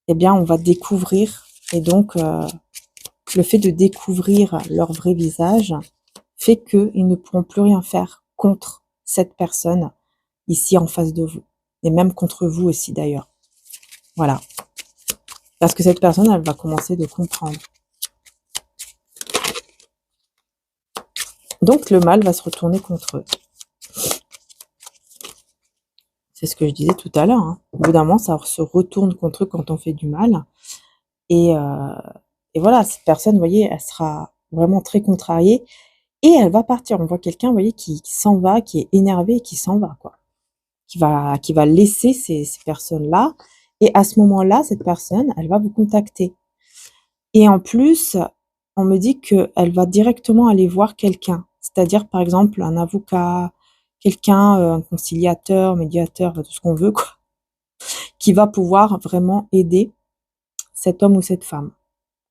eh bien, on va découvrir et donc le fait de découvrir leur vrai visage fait qu'ils ne pourront plus rien faire contre cette personne ici en face de vous et même contre vous aussi d'ailleurs. Voilà. Parce que cette personne, elle va commencer de comprendre. Donc le mal va se retourner contre eux. C'est ce que je disais tout à l'heure, hein. Au bout d'un moment, ça se retourne contre eux quand on fait du mal et heu et voilà, cette personne, vous voyez, elle sera vraiment très contrariée et elle va partir. On voit quelqu'un, vous voyez, qui s'en va, qui est énervé et qui s'en va, quoi. Qui va laisser ces personnes-là et à ce moment-là, cette personne, elle va vous contacter et en plus, on me dit qu'elle va directement aller voir quelqu'un. C'est-à-dire, par exemple, un avocat, quelqu'un, un conciliateur, médiateur, enfin tout ce qu'on veut, quoi, qui va pouvoir vraiment aider cet homme ou cette femme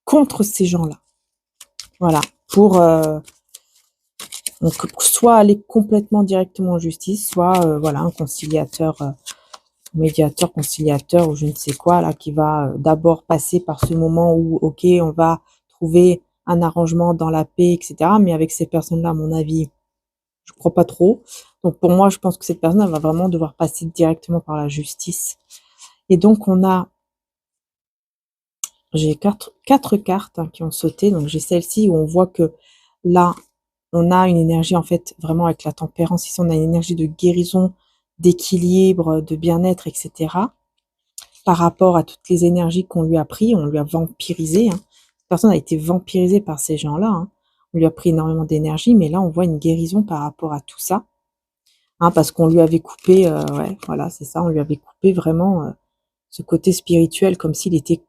contre ces gens-là. Voilà, pour, donc soit aller complètement directement en justice, soit, voilà, un conciliateur, médiateur, conciliateur ou je ne sais quoi là, qui va, d'abord passer par ce moment où OK, on va trouver un arrangement dans la paix et cetera. Mais avec ces personnes-là, à mon avis, je crois pas trop. Donc pour moi, je pense que cette personne, elle va vraiment devoir passer directement par la justice et donc j'ai quatre cartes, hein, qui ont sauté. Donc j'ai celle-ci où on voit que là, on a une énergie en fait vraiment avec la tempérance. Ici, on a une énergie de guérison, d'équilibre, de bien-être, etc. Par rapport à toutes les énergies qu'on lui a pris, on lui a vampirisé. Hein. Cette personne a été vampirisée par ces gens-là. Hein. On lui a pris énormément d'énergie, mais là, on voit une guérison par rapport à tout ça. Hein, parce qu'on lui avait coupé, ouais, voilà, c'est ça, on lui avait coupé vraiment ce côté spirituel, comme s'il était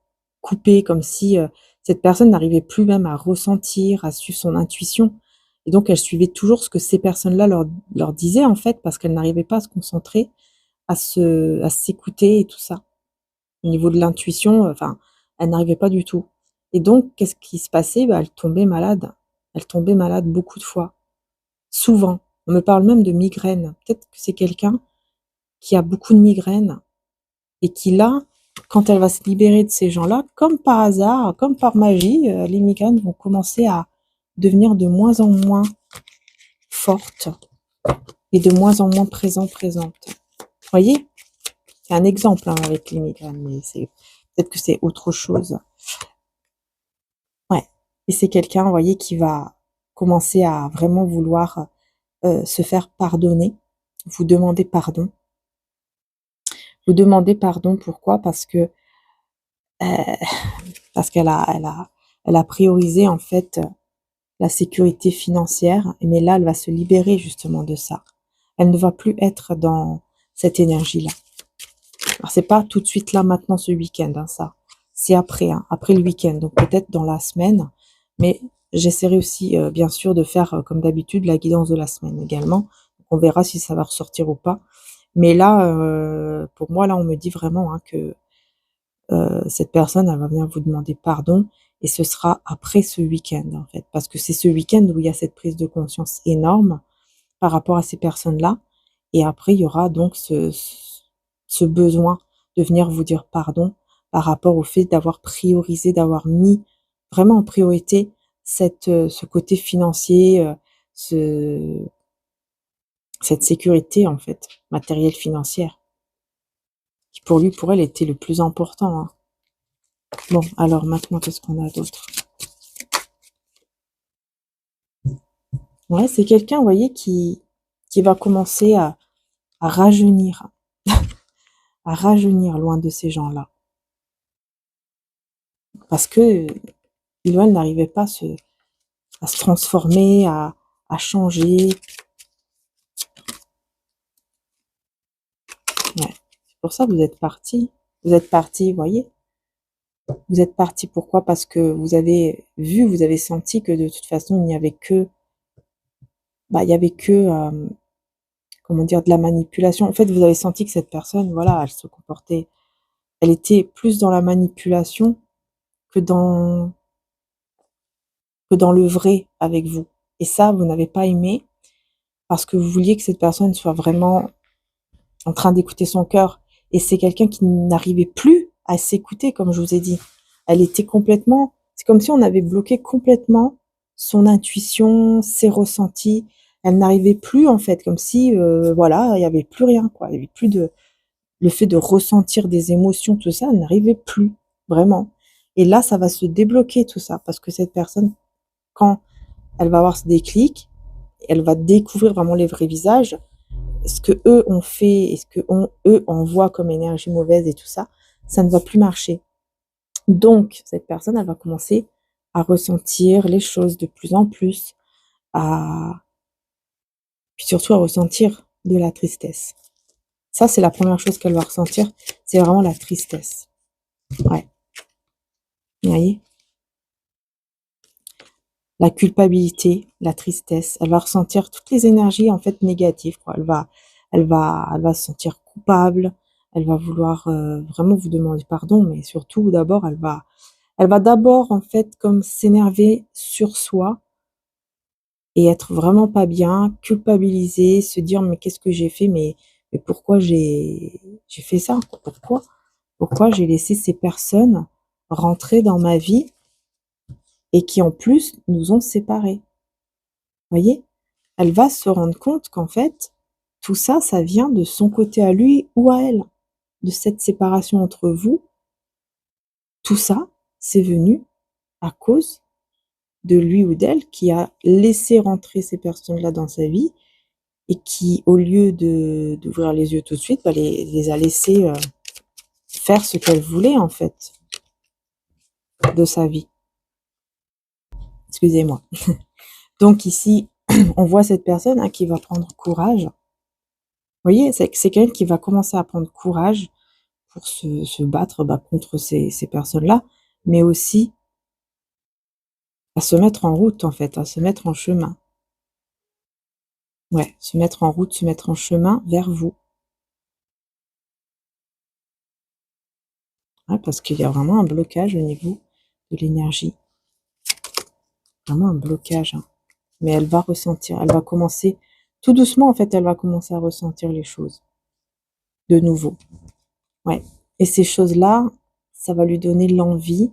coupé, comme si cette personne n'arrivait plus même à ressentir, à suivre son intuition. Et donc, elle suivait toujours ce que ces personnes-là leur disaient, en fait, parce qu'elle n'arrivait pas à se concentrer, à s'écouter et tout ça. Au niveau de l'intuition, enfin, elle n'arrivait pas du tout. Et donc, qu'est-ce qui se passait? Bah, elle tombait malade. Elle tombait malade beaucoup de fois, souvent. On me parle même de migraines. Peut-être que c'est quelqu'un qui a beaucoup de migraines et qui là, quand elle va se libérer de ces gens-là, comme par hasard, comme par magie, les migraines vont commencer à devenir de moins en moins fortes et de moins en moins présentes. Vous voyez? C'est un exemple, hein, avec les migraines, mais c'est peut-être que c'est autre chose. Ouais. Et c'est quelqu'un, vous voyez, qui va commencer à vraiment vouloir se faire pardonner, vous demander pardon. Vous demander pardon, pourquoi? Parce qu'elle a priorisé en fait. la sécurité financière, mais là, elle va se libérer justement de ça. Elle ne va plus être dans cette énergie-là. Alors, c'est pas tout de suite là, maintenant, ce week-end, hein, ça. C'est après, hein, après le week-end, donc peut-être dans la semaine. Mais j'essaierai aussi, bien sûr, de faire, comme d'habitude, la guidance de la semaine également. On verra si ça va ressortir ou pas. Mais là, pour moi, là, on me dit vraiment hein, que cette personne, elle va venir vous demander pardon et ce sera après ce week-end, en fait. Parce que c'est ce week-end où il y a cette prise de conscience énorme par rapport à ces personnes-là. Et après, il y aura donc ce besoin de venir vous dire pardon par rapport au fait d'avoir priorisé, d'avoir mis vraiment en priorité ce côté financier, cette sécurité, en fait, matérielle financière, qui pour lui, pour elle, était le plus important, hein. Bon, alors maintenant, qu'est-ce qu'on a d'autre? Ouais, c'est quelqu'un, vous voyez, qui va commencer à rajeunir, à rajeunir loin de ces gens-là. Parce que il ou elle n'arrivait pas à se transformer, à changer. Ouais. C'est pour ça que vous êtes parti. Vous êtes parti, vous voyez. Vous êtes parti, pourquoi? Parce que vous avez vu, vous avez senti que de toute façon, il n'y avait que, il y avait que, comment dire, de la manipulation. En fait, vous avez senti que cette personne, voilà, elle se comportait, elle était plus dans la manipulation que dans, que dans le vrai avec vous. Et ça, vous n'avez pas aimé parce que vous vouliez que cette personne soit vraiment en train d'écouter son cœur. Et c'est quelqu'un qui n'arrivait plus à s'écouter, comme je vous ai dit. Elle était complètement, c'est comme si on avait bloqué complètement son intuition, ses ressentis. Elle n'arrivait plus, en fait, comme si, voilà, il n'y avait plus rien, quoi. Il n'y avait plus de, le fait de ressentir des émotions, tout ça, elle n'arrivait plus, vraiment. Et là, ça va se débloquer, tout ça, parce que cette personne, quand elle va avoir ce déclic, elle va découvrir vraiment les vrais visages, ce que eux ont fait et ce que eux envoient comme énergie mauvaise et tout ça, ça ne va plus marcher. Donc, cette personne, elle va commencer à ressentir les choses de plus en plus, à, puis surtout à ressentir de la tristesse. Ça, c'est la première chose qu'elle va ressentir, c'est vraiment la tristesse. Ouais. Vous voyez? La culpabilité, la tristesse, elle va ressentir toutes les énergies en fait négatives, quoi. Elle va se sentir coupable, elle va vouloir vraiment vous demander pardon, mais surtout d'abord elle va d'abord en fait comme s'énerver sur soi et être vraiment pas bien, culpabiliser, se dire mais qu'est-ce que j'ai fait, mais pourquoi j'ai fait ça, pourquoi j'ai laissé ces personnes rentrer dans ma vie et qui en plus nous ont séparés. Voyez? Elle va se rendre compte qu'en fait, tout ça, ça vient de son côté à lui ou à elle. De cette séparation entre vous, tout ça, c'est venu à cause de lui ou d'elle qui a laissé rentrer ces personnes-là dans sa vie et qui, au lieu d'ouvrir les yeux tout de suite, les a laissés faire ce qu'elle voulait en fait de sa vie. Excusez-moi. Donc ici, on voit cette personne hein, qui va prendre courage. Vous voyez, c'est quelqu'un qui va commencer à prendre courage pour se battre contre ces personnes-là, mais aussi à se mettre en route, en fait, à se mettre en chemin. Ouais, se mettre en route, se mettre en chemin vers vous. Ouais, parce qu'il y a vraiment un blocage au niveau de l'énergie. Vraiment un blocage, hein. Mais elle va ressentir, elle va commencer, tout doucement, en fait, elle va commencer à ressentir les choses de nouveau. Ouais. Et ces choses-là, ça va lui donner l'envie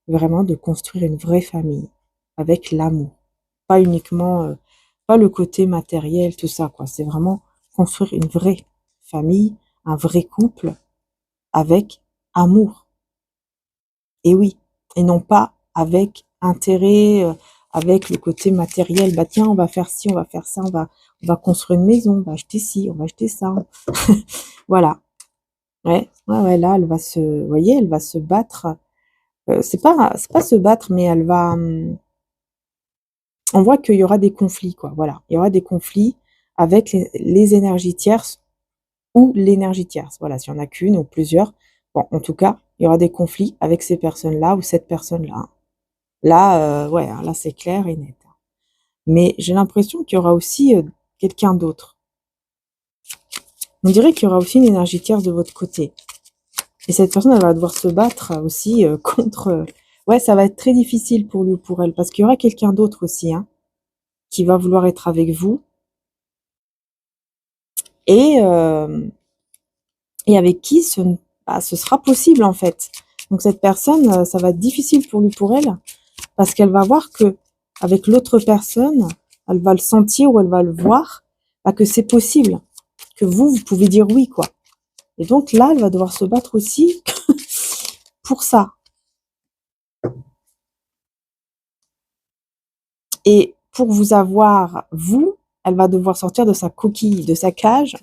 vraiment de construire une vraie famille avec l'amour. Pas uniquement, pas le côté matériel, tout ça, quoi. C'est vraiment construire une vraie famille, un vrai couple avec amour. Et oui, et non pas avec intérêt, avec le côté matériel. Bah tiens, on va faire ci, on va faire ça, on va construire une maison, on va acheter ci, on va acheter ça. Voilà. Ouais, ouais, ouais, là, elle va se, vous voyez, elle va se battre. C'est pas se battre, mais on voit qu'il y aura des conflits, quoi. Voilà, il y aura des conflits avec les énergies tierces ou l'énergie tierce. Voilà, s'il y en a qu'une ou plusieurs. Bon, en tout cas, il y aura des conflits avec ces personnes-là ou cette personne-là, hein. Là, ouais, hein, là, c'est clair et net, hein. Mais j'ai l'impression qu'il y aura aussi quelqu'un d'autre. On dirait qu'il y aura aussi une énergie tierce de votre côté. Et cette personne, elle va devoir se battre aussi contre... ouais, ça va être très difficile pour lui ou pour elle, parce qu'il y aura quelqu'un d'autre aussi, hein, qui va vouloir être avec vous. Et, euh, et avec qui ce sera possible, en fait. Donc cette personne, ça va être difficile pour lui ou pour elle, parce qu'elle va voir que avec l'autre personne, elle va le sentir ou elle va le voir, bah, que c'est possible, que vous pouvez dire oui, quoi. Et donc là, elle va devoir se battre aussi pour ça. Et pour vous avoir, vous, elle va devoir sortir de sa coquille, de sa cage,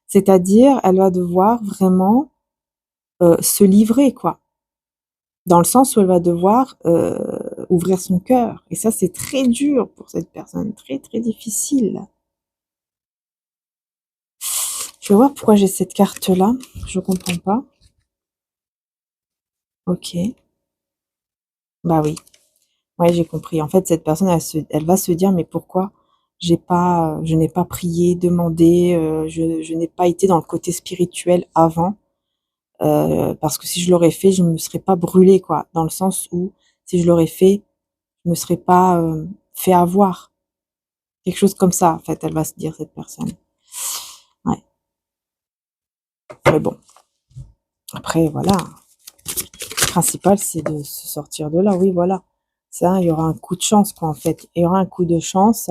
c'est-à-dire, elle va devoir vraiment se livrer, quoi. Dans le sens où elle va devoir ouvrir son cœur. Et ça, c'est très dur pour cette personne, très, très difficile. Je vais voir pourquoi j'ai cette carte-là. Je comprends pas. Ok. Bah oui. Ouais, j'ai compris. En fait, cette personne, elle va se dire, mais pourquoi je n'ai pas prié, demandé, je n'ai pas été dans le côté spirituel avant, parce que si je l'aurais fait, je ne me serais pas brûlée, quoi. Dans le sens où, si je l'aurais fait, je me serais pas fait avoir. Quelque chose comme ça, en fait, elle va se dire, cette personne. Ouais. Mais bon. Après, voilà. Le principal, c'est de se sortir de là. Oui, voilà. Ça, il y aura un coup de chance, quoi, en fait. Il y aura un coup de chance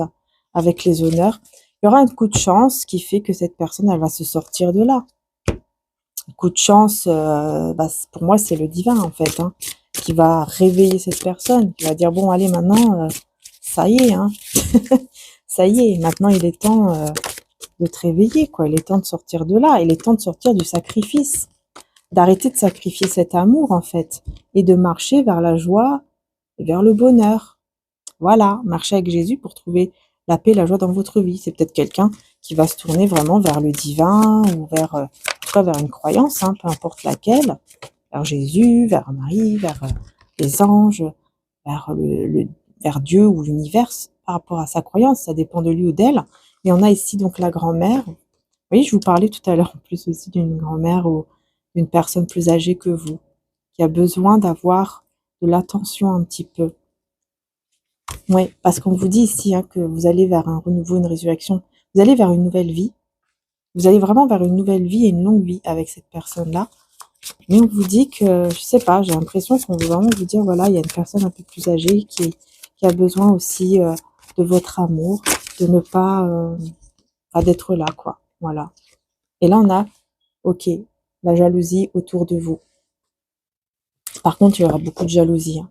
avec les honneurs. Il y aura un coup de chance qui fait que cette personne, elle va se sortir de là. Un coup de chance, bah, pour moi, c'est le divin, en fait, hein, qui va réveiller cette personne, qui va dire, bon, allez, maintenant, ça y est, hein. Ça y est, maintenant, il est temps de te réveiller, quoi. Il est temps de sortir de là. Il est temps de sortir du sacrifice. D'arrêter de sacrifier cet amour, en fait, et de marcher vers la joie et vers le bonheur. Voilà, marcher avec Jésus pour trouver la paix, la joie dans votre vie. C'est peut-être quelqu'un qui va se tourner vraiment vers le divin ou vers, en tout cas vers une croyance, hein, peu importe laquelle, vers Jésus, vers Marie, vers les anges, vers vers Dieu ou l'univers par rapport à sa croyance. Ça dépend de lui ou d'elle. Et on a ici donc la grand-mère. Oui, je vous parlais tout à l'heure en plus aussi d'une grand-mère ou d'une personne plus âgée que vous, qui a besoin d'avoir de l'attention un petit peu. Oui, parce qu'on vous dit ici, hein, que vous allez vers un renouveau, une résurrection, vous allez vers une nouvelle vie, vous allez vraiment vers une nouvelle vie et une longue vie avec cette personne-là. Mais on vous dit que, je sais pas, j'ai l'impression qu'on veut vraiment vous dire, voilà, il y a une personne un peu plus âgée qui a besoin aussi de votre amour, de ne pas d'être là, quoi. Voilà. Et là, on a, ok, la jalousie autour de vous. Par contre, il y aura beaucoup de jalousie, hein.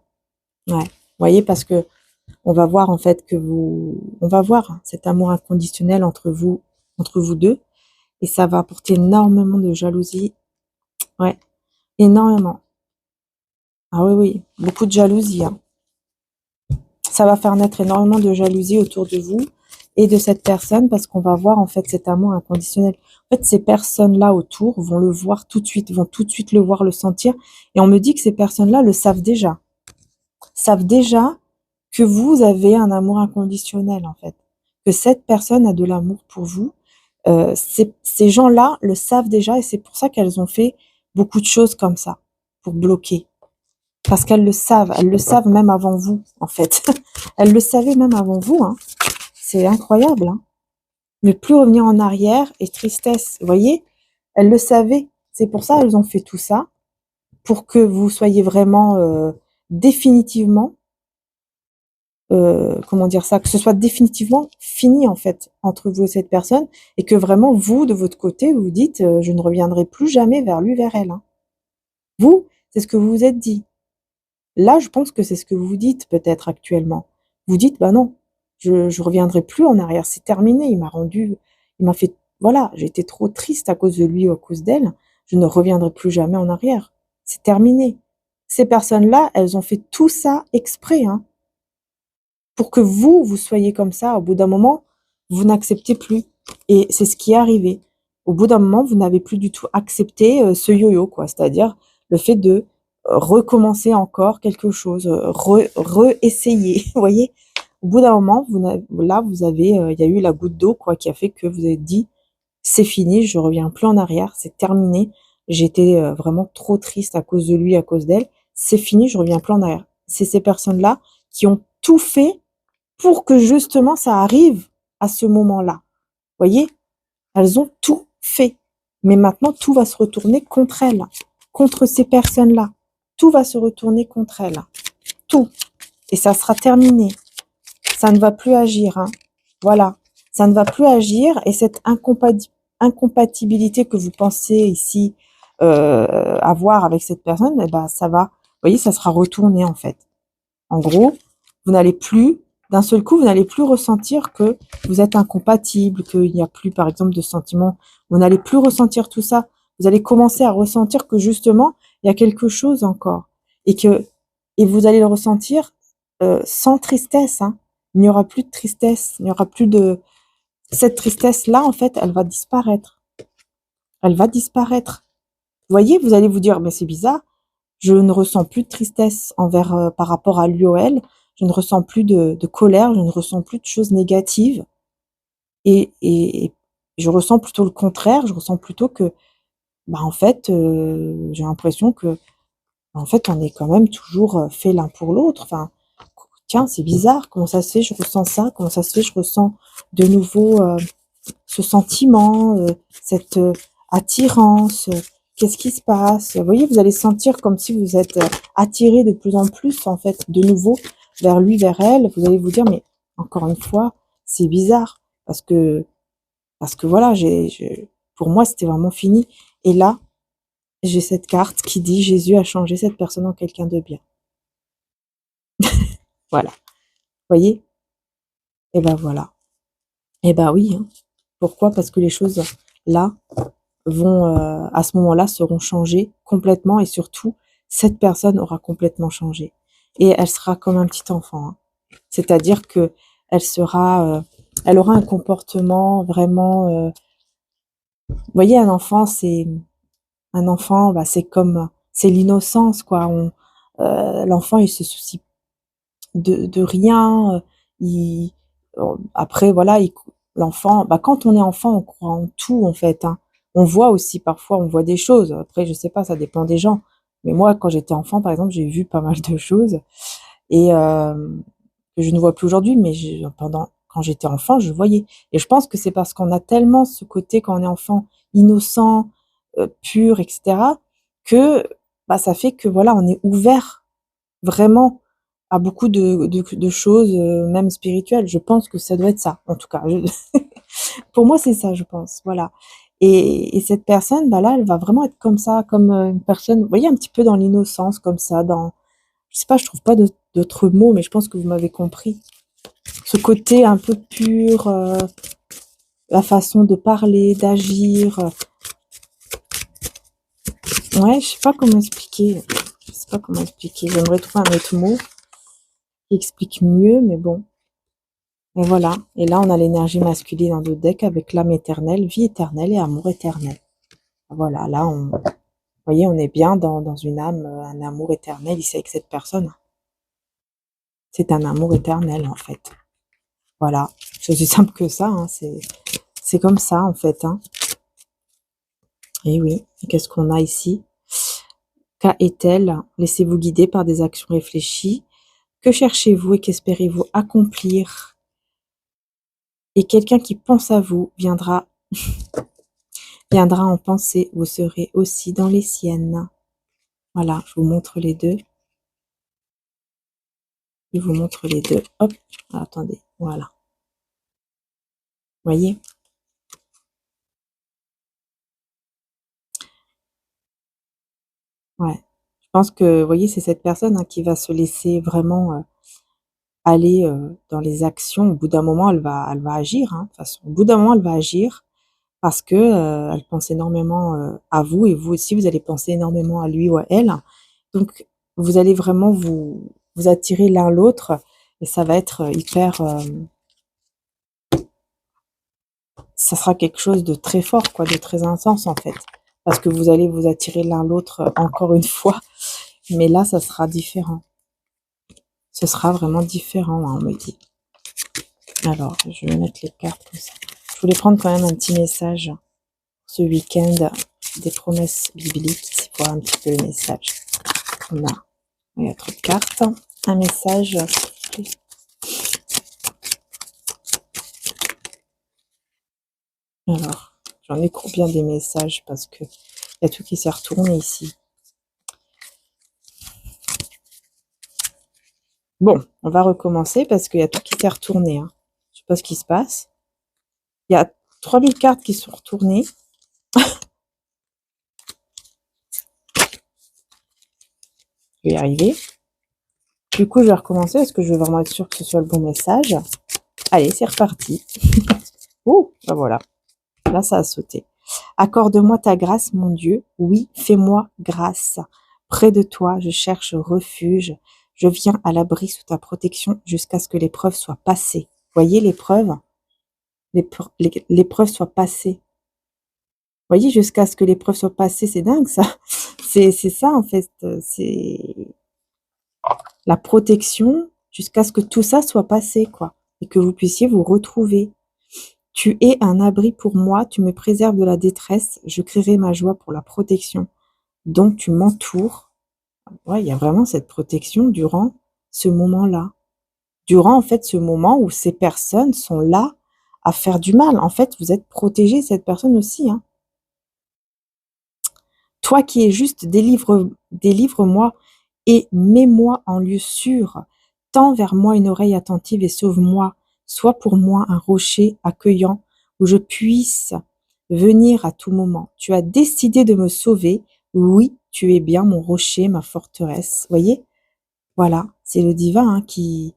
Ouais. Vous voyez, parce que on va voir en fait on va voir, hein, cet amour inconditionnel entre vous deux, et ça va apporter énormément de jalousie. Ouais, énormément. Ah oui, oui, beaucoup de jalousie, hein. Ça va faire naître énormément de jalousie autour de vous et de cette personne parce qu'on va voir en fait cet amour inconditionnel. En fait, ces personnes-là autour vont le voir tout de suite, vont tout de suite le voir, le sentir. Et on me dit que ces personnes-là le savent déjà que vous avez un amour inconditionnel en fait, que cette personne a de l'amour pour vous. Ces gens-là le savent déjà et c'est pour ça qu'elles ont fait beaucoup de choses comme ça, pour bloquer. Parce qu'elles le savent même avant vous, en fait. Elles le savaient même avant vous, hein. C'est incroyable, hein. Ne plus revenir en arrière et tristesse, vous voyez? Elles le savaient. C'est pour ça elles ont fait tout ça, pour que vous soyez vraiment définitivement, comment dire ça? Que ce soit définitivement fini, en fait, entre vous et cette personne, et que vraiment, vous, de votre côté, vous vous dites, je ne reviendrai plus jamais vers lui, vers elle, hein. Vous, c'est ce que vous vous êtes dit. Là, je pense que c'est ce que vous vous dites peut-être actuellement. Vous dites: «Bah non, je reviendrai plus en arrière, c'est terminé, il m'a fait voilà, j'ai été trop triste à cause de lui ou à cause d'elle, je ne reviendrai plus jamais en arrière. C'est terminé». Ces personnes-là, elles ont fait tout ça exprès, hein. pour que vous soyez comme ça, au bout d'un moment, vous n'acceptez plus. Et c'est ce qui est arrivé. Au bout d'un moment, vous n'avez plus du tout accepté ce yo-yo, quoi. C'est-à-dire le fait de recommencer encore quelque chose, re-essayer, vous voyez. Au bout d'un moment, là, il y a eu la goutte d'eau, quoi, qui a fait que vous avez dit, c'est fini, je reviens plus en arrière, c'est terminé. J'étais vraiment trop triste à cause de lui, à cause d'elle. C'est fini, je reviens plus en arrière. C'est ces personnes-là qui ont tout fait pour que justement ça arrive à ce moment-là. Voyez, elles ont tout fait. Mais maintenant, tout va se retourner contre elles, contre ces personnes-là. Tout va se retourner contre elles. Tout. Et ça sera terminé. Ça ne va plus agir. Hein. Voilà. Ça ne va plus agir. Et cette incompatibilité que vous pensez ici avoir avec cette personne, eh ben, ça va, vous voyez, ça sera retourné en fait. En gros, vous n'allez plus, d'un seul coup, vous n'allez plus ressentir que vous êtes incompatible, qu'il n'y a plus, par exemple, de sentiments. Vous n'allez plus ressentir tout ça. Vous allez commencer à ressentir que justement, il y a quelque chose encore. Et vous allez le ressentir sans tristesse. Hein. Il n'y aura plus de tristesse. Il n'y aura plus de... Cette tristesse-là, en fait, elle va disparaître. Elle va disparaître. Vous voyez, vous allez vous dire, mais c'est bizarre. Je ne ressens plus de tristesse envers par rapport à lui ou elle. Je ne ressens plus de colère, je ne ressens plus de choses négatives. Et je ressens plutôt le contraire. Je ressens plutôt que, bah en fait, j'ai l'impression que, en fait, on est quand même toujours fait l'un pour l'autre. Enfin, tiens, c'est bizarre. Comment ça se fait? Je ressens ça. Comment ça se fait? Je ressens de nouveau ce sentiment, cette attirance. Qu'est-ce qui se passe? Vous voyez, vous allez sentir comme si vous êtes attiré de plus en plus, en fait, de nouveau, vers lui, vers elle. Vous allez vous dire, mais encore une fois, c'est bizarre. Parce que voilà, pour moi, c'était vraiment fini. Et là, j'ai cette carte qui dit, Jésus a changé cette personne en quelqu'un de bien. Voilà. Vous voyez? Et ben voilà. Et ben oui. Hein. Pourquoi? Parce que les choses, là, vont à ce moment-là seront changées complètement et surtout cette personne aura complètement changé et elle sera comme un petit enfant. Hein. C'est-à-dire que elle aura un comportement vraiment. Vous voyez, un enfant, bah, c'est l'innocence quoi. L'enfant il se soucie de rien. Il, après voilà, l'enfant, bah, quand on est enfant, on croit en tout en fait. Hein. On voit aussi parfois, on voit des choses. Après, je sais pas, ça dépend des gens. Mais moi, quand j'étais enfant, par exemple, j'ai vu pas mal de choses et que je ne vois plus aujourd'hui. Mais quand j'étais enfant, je voyais. Et je pense que c'est parce qu'on a tellement ce côté quand on est enfant innocent, pur, etc. que bah, ça fait que voilà, on est ouvert vraiment à beaucoup de choses, même spirituelles. Je pense que ça doit être ça, en tout cas. Pour moi, c'est ça, je pense. Voilà. Et cette personne, bah là, elle va vraiment être comme ça, comme une personne, vous voyez, un petit peu dans l'innocence, comme ça, je sais pas, je trouve pas d'autres mots, mais je pense que vous m'avez compris. Ce côté un peu pur, la façon de parler, d'agir. Ouais, je sais pas comment expliquer. Je sais pas comment expliquer. J'aimerais trouver un autre mot qui explique mieux, mais bon. Et voilà. Et là, on a l'énergie masculine dans notre deck avec l'âme éternelle, vie éternelle et amour éternel. Voilà. Là, vous voyez, on est bien dans une âme, un amour éternel ici avec cette personne. C'est un amour éternel, en fait. Voilà. C'est aussi simple que ça. Hein. C'est comme ça, en fait. Hein. Et oui. Et qu'est-ce qu'on a ici? Qu'a est-elle? Laissez-vous guider par des actions réfléchies. Que cherchez-vous et qu'espérez-vous accomplir? Et quelqu'un qui pense à vous viendra en pensée, vous serez aussi dans les siennes. Voilà, je vous montre les deux. Je vous montre les deux. Hop, attendez, voilà. Vous voyez? Ouais. Je pense que, vous voyez, c'est cette personne hein, qui va se laisser vraiment aller dans les actions. Au bout d'un moment, elle va agir. Hein, de toute façon, au bout d'un moment, elle va agir parce que elle pense énormément à vous et vous aussi, vous allez penser énormément à lui ou à elle. Donc, vous allez vraiment vous attirer l'un l'autre Et ça va être hyper... ça sera quelque chose de très fort, quoi, de très intense en fait. Parce que vous allez vous attirer l'un l'autre encore une fois. Mais là, ça sera différent. Ce sera vraiment différent, hein, on me dit. Alors, je vais mettre les cartes comme ça. Je voulais prendre quand même un petit message ce week-end des promesses bibliques, ici pour un petit peu le message. On a, il y a trop de cartes. Un message. Alors, j'en ai combien des messages parce que il y a tout qui s'est retourné ici. Bon, on va recommencer parce qu'il y a tout qui s'est retourné. Hein. Je sais pas ce qui se passe. Il y a 3000 cartes qui sont retournées. Je vais y arriver. Du coup, je vais recommencer parce que je veux vraiment être sûre que ce soit le bon message. Allez, c'est reparti. Ouh, ben voilà. Là, ça a sauté. Accorde-moi ta grâce, mon Dieu. Oui, fais-moi grâce. Près de toi, je cherche refuge. Je viens à l'abri sous ta protection jusqu'à ce que l'épreuve soit passée. Voyez l'épreuve? L'épreuve soit passée. Voyez, jusqu'à ce que l'épreuve soit passée, c'est dingue ça. C'est ça en fait. C'est la protection jusqu'à ce que tout ça soit passé, quoi. Et que vous puissiez vous retrouver. Tu es un abri pour moi, tu me préserves de la détresse, je créerai ma joie pour la protection. Donc tu m'entoures. Ouais, il y a vraiment cette protection durant ce moment-là. Durant en fait ce moment où ces personnes sont là à faire du mal. En fait, vous êtes protégé, cette personne aussi. Hein. Toi qui es juste, délivre-moi et mets-moi en lieu sûr. Tends vers moi une oreille attentive et sauve-moi. Sois pour moi un rocher accueillant où je puisse venir à tout moment. Tu as décidé de me sauver. Oui, tu es bien mon rocher, ma forteresse. Voyez? Voilà, c'est le divin hein, qui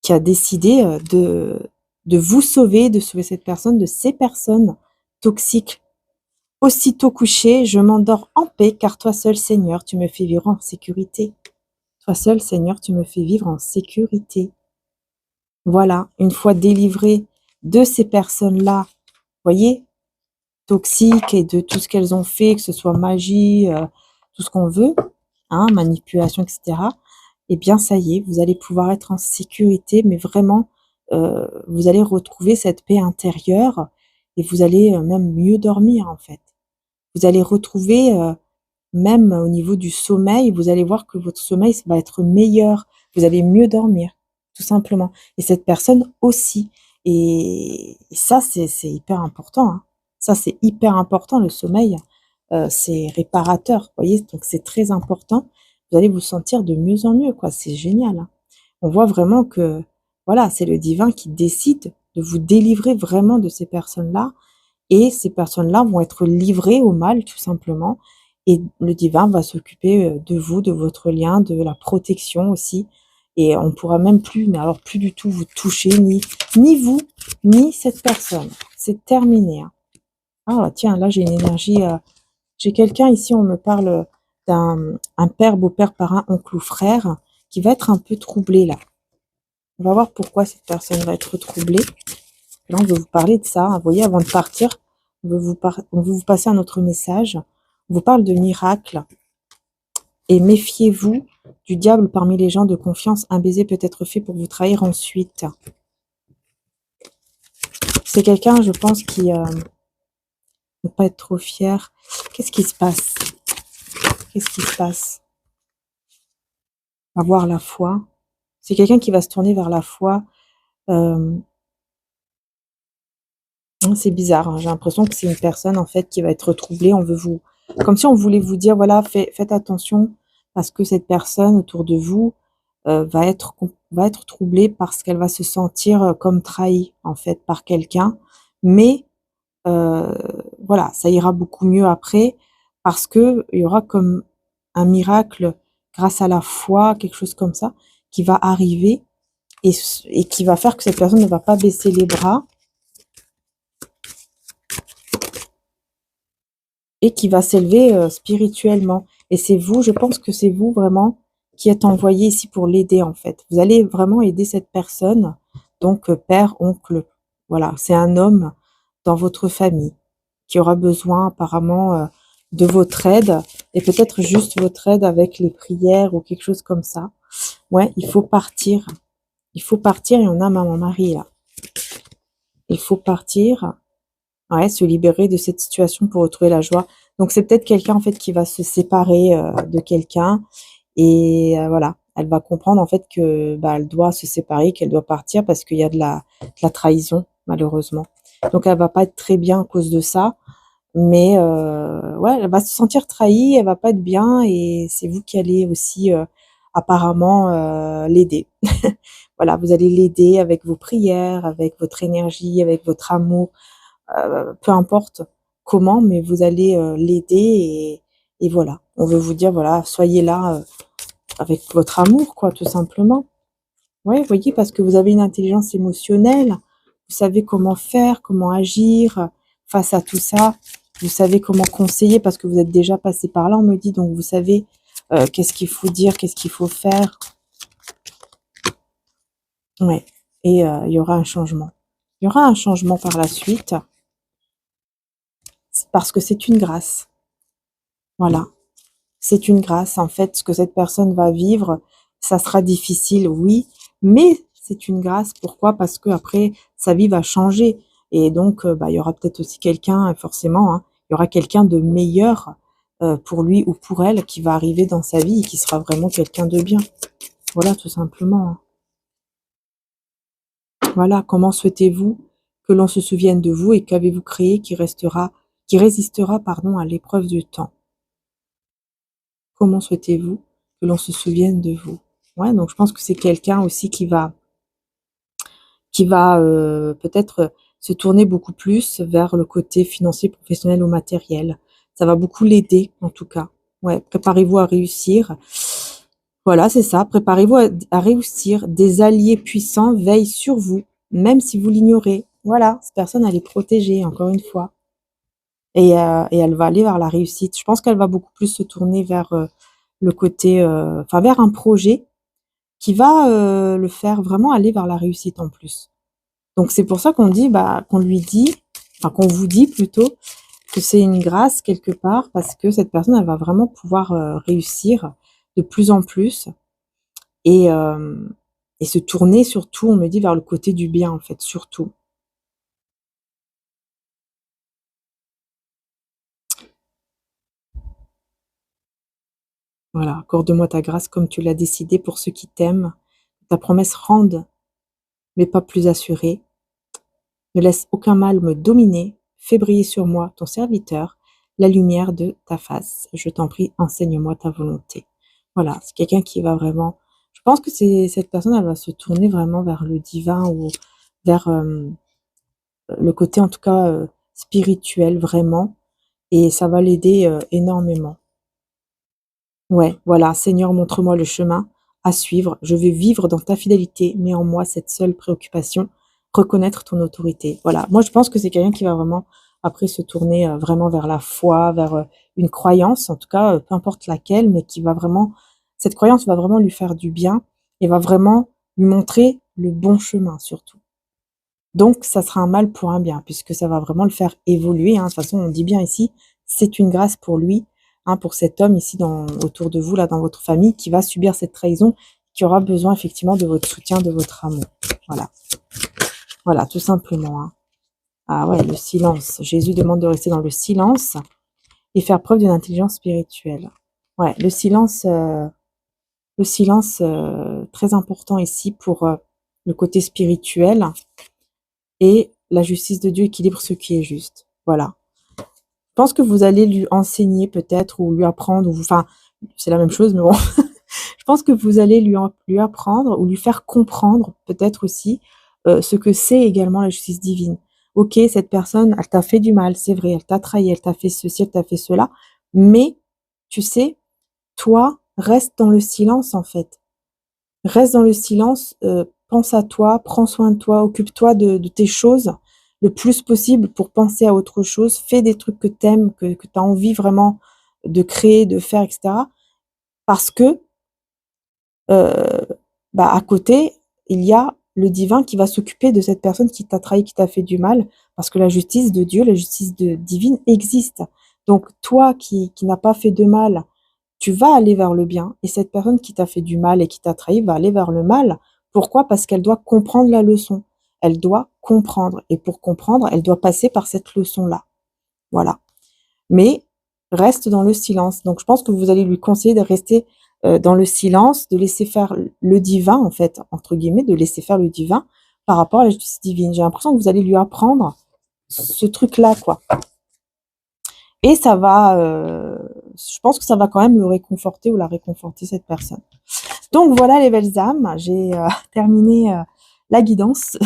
a décidé de vous sauver, de sauver cette personne, de ces personnes toxiques. Aussitôt couché, je m'endors en paix, car toi seul, Seigneur, tu me fais vivre en sécurité. Toi seul, Seigneur, tu me fais vivre en sécurité. Voilà, une fois délivré de ces personnes-là, voyez, toxiques et de tout ce qu'elles ont fait, que ce soit magie, tout ce qu'on veut, hein, manipulation, etc. Eh bien, ça y est, vous allez pouvoir être en sécurité, mais vraiment, vous allez retrouver cette paix intérieure et vous allez même mieux dormir, en fait. Vous allez retrouver, même au niveau du sommeil, vous allez voir que votre sommeil va être meilleur. Vous allez mieux dormir, tout simplement. Et cette personne aussi. Et ça, c'est hyper important. Hein. Ça, c'est hyper important, le sommeil. C'est réparateur, vous voyez, donc c'est très important. Vous allez vous sentir de mieux en mieux, quoi. C'est génial. Hein. On voit vraiment que, voilà, c'est le divin qui décide de vous délivrer vraiment de ces personnes-là et ces personnes-là vont être livrées au mal, tout simplement. Et le divin va s'occuper de vous, de votre lien, de la protection aussi. Et on pourra même plus, mais alors plus du tout vous toucher, ni vous, ni cette personne. C'est terminé. Hein. Ah tiens, là j'ai une énergie. J'ai quelqu'un ici, on me parle d'un un père, beau-père, parrain, oncle ou frère, qui va être un peu troublé là. On va voir pourquoi cette personne va être troublée. Là, on veut vous parler de ça. Hein. Vous voyez, avant de partir, on veut vous passer un autre message. On vous parle de miracles. Et méfiez-vous du diable parmi les gens de confiance. Un baiser peut être fait pour vous trahir ensuite. C'est quelqu'un, je pense, qui ne pas être trop fier. Qu'est-ce qui se passe? Qu'est-ce qui se passe? Avoir la foi. C'est quelqu'un qui va se tourner vers la foi. C'est bizarre. Hein. J'ai l'impression que c'est une personne en fait qui va être troublée. On veut vous, comme si on voulait vous dire voilà, faites attention parce que cette personne autour de vous va être troublée parce qu'elle va se sentir comme trahie en fait par quelqu'un. Mais euh, voilà, ça ira beaucoup mieux après parce que il y aura comme un miracle grâce à la foi, quelque chose comme ça, qui va arriver et qui va faire que cette personne ne va pas baisser les bras et qui va s'élever spirituellement. Et c'est vous, je pense que c'est vous vraiment qui est envoyé ici pour l'aider en fait. Vous allez vraiment aider cette personne, donc père, oncle, voilà, c'est un homme dans votre famille qui aura besoin apparemment de votre aide et peut-être juste votre aide avec les prières ou quelque chose comme ça. Ouais, il faut partir. Il faut partir et on a maman Marie là. Il faut partir, ouais, se libérer de cette situation pour retrouver la joie. Donc c'est peut-être quelqu'un en fait qui va se séparer de quelqu'un et voilà, elle va comprendre en fait que bah, elle doit se séparer, qu'elle doit partir parce qu'il y a de la trahison malheureusement. Donc elle va pas être très bien à cause de ça, mais ouais, elle va se sentir trahie, elle va pas être bien et c'est vous qui allez aussi apparemment l'aider. Voilà, vous allez l'aider avec vos prières, avec votre énergie, avec votre amour, peu importe comment, mais vous allez l'aider et voilà. On veut vous dire, voilà, soyez là avec votre amour, quoi, tout simplement. Ouais, vous voyez, parce que vous avez une intelligence émotionnelle, vous savez comment faire, comment agir face à tout ça, vous savez comment conseiller parce que vous êtes déjà passé par là, on me dit, donc vous savez qu'est-ce qu'il faut dire, qu'est-ce qu'il faut faire. Ouais, et il y aura un changement. Il y aura un changement par la suite parce que c'est une grâce. Voilà, c'est une grâce. En fait, ce que cette personne va vivre, ça sera difficile, oui, mais c'est une grâce. Pourquoi? Parce que après, sa vie va changer. Et donc, bah, il y aura peut-être aussi quelqu'un, forcément, hein, il y aura quelqu'un de meilleur pour lui ou pour elle qui va arriver dans sa vie et qui sera vraiment quelqu'un de bien. Voilà, tout simplement, hein. Voilà, comment souhaitez-vous que l'on se souvienne de vous et qu'avez-vous créé qui résistera, pardon, à l'épreuve du temps? Comment souhaitez-vous que l'on se souvienne de vous? Ouais, donc je pense que c'est quelqu'un aussi qui va peut-être se tourner beaucoup plus vers le côté financier, professionnel ou matériel. Ça va beaucoup l'aider, en tout cas. Ouais, préparez-vous à réussir. Voilà, c'est ça. Préparez-vous à réussir. Des alliés puissants veillent sur vous, même si vous l'ignorez. Voilà, cette personne, elle est protégée, encore une fois. Et elle va aller vers la réussite. Je pense qu'elle va beaucoup plus se tourner vers le côté, enfin vers un projet qui va le faire vraiment aller vers la réussite en plus. Donc c'est pour ça qu'on dit, bah, qu'on lui dit, enfin qu'on vous dit plutôt, que c'est une grâce quelque part parce que cette personne, elle va vraiment pouvoir réussir de plus en plus et, euh, et se tourner surtout, on me dit, vers le côté du bien en fait, surtout. Voilà, accorde-moi ta grâce comme tu l'as décidé pour ceux qui t'aiment. Ta promesse rende, mais pas plus assurée. Ne laisse aucun mal me dominer. Fais briller sur moi, ton serviteur, la lumière de ta face. Je t'en prie, enseigne-moi ta volonté. Voilà, c'est quelqu'un qui va vraiment. Je pense que c'est cette personne, elle va se tourner vraiment vers le divin ou vers le côté, en tout cas, spirituel, vraiment. Et ça va l'aider énormément. Ouais, voilà, Seigneur, montre-moi le chemin à suivre. Je vais vivre dans ta fidélité, mets en moi cette seule préoccupation, reconnaître ton autorité. Voilà, moi je pense que c'est quelqu'un qui va vraiment après se tourner vraiment vers la foi, vers une croyance, en tout cas, peu importe laquelle, mais qui va vraiment, cette croyance va vraiment lui faire du bien et va vraiment lui montrer le bon chemin surtout. Donc, ça sera un mal pour un bien, puisque ça va vraiment le faire évoluer, hein. De toute façon, on dit bien ici, c'est une grâce pour lui, hein, pour cet homme ici autour de vous, là, dans votre famille, qui va subir cette trahison, qui aura besoin effectivement de votre soutien, de votre amour. Voilà, voilà, tout simplement, hein. Ah ouais, le silence. Jésus demande de rester dans le silence et faire preuve d'une intelligence spirituelle. Ouais, le silence, très important ici pour le côté spirituel et la justice de Dieu équilibre ce qui est juste. Voilà. Je pense que vous allez lui enseigner peut-être ou lui apprendre, ou enfin, c'est la même chose, mais bon. Je pense que vous allez lui apprendre ou lui faire comprendre peut-être aussi ce que c'est également la justice divine. Ok, cette personne, elle t'a fait du mal, c'est vrai, elle t'a trahi, elle t'a fait ceci, elle t'a fait cela, mais tu sais, toi, reste dans le silence en fait. Reste dans le silence, pense à toi, prends soin de toi, occupe-toi de tes choses le plus possible pour penser à autre chose. Fais des trucs que t'aimes, que tu as envie vraiment de créer, de faire, etc. Parce que à côté, il y a le divin qui va s'occuper de cette personne qui t'a trahi, qui t'a fait du mal, parce que la justice de Dieu, la justice divine existe. Donc toi qui n'as pas fait de mal, tu vas aller vers le bien, et cette personne qui t'a fait du mal et qui t'a trahi va aller vers le mal. Pourquoi? Parce qu'elle doit comprendre la leçon. Elle doit comprendre. Et pour comprendre, elle doit passer par cette leçon-là. Voilà. Mais reste dans le silence. Donc je pense que vous allez lui conseiller de rester dans le silence, de laisser faire le divin, en fait, entre guillemets, de laisser faire le divin par rapport à la justice divine. J'ai l'impression que vous allez lui apprendre ce truc-là, quoi. Et ça va, je pense que ça va quand même le réconforter ou la réconforter, cette personne. Donc voilà les belles âmes, j'ai terminé la guidance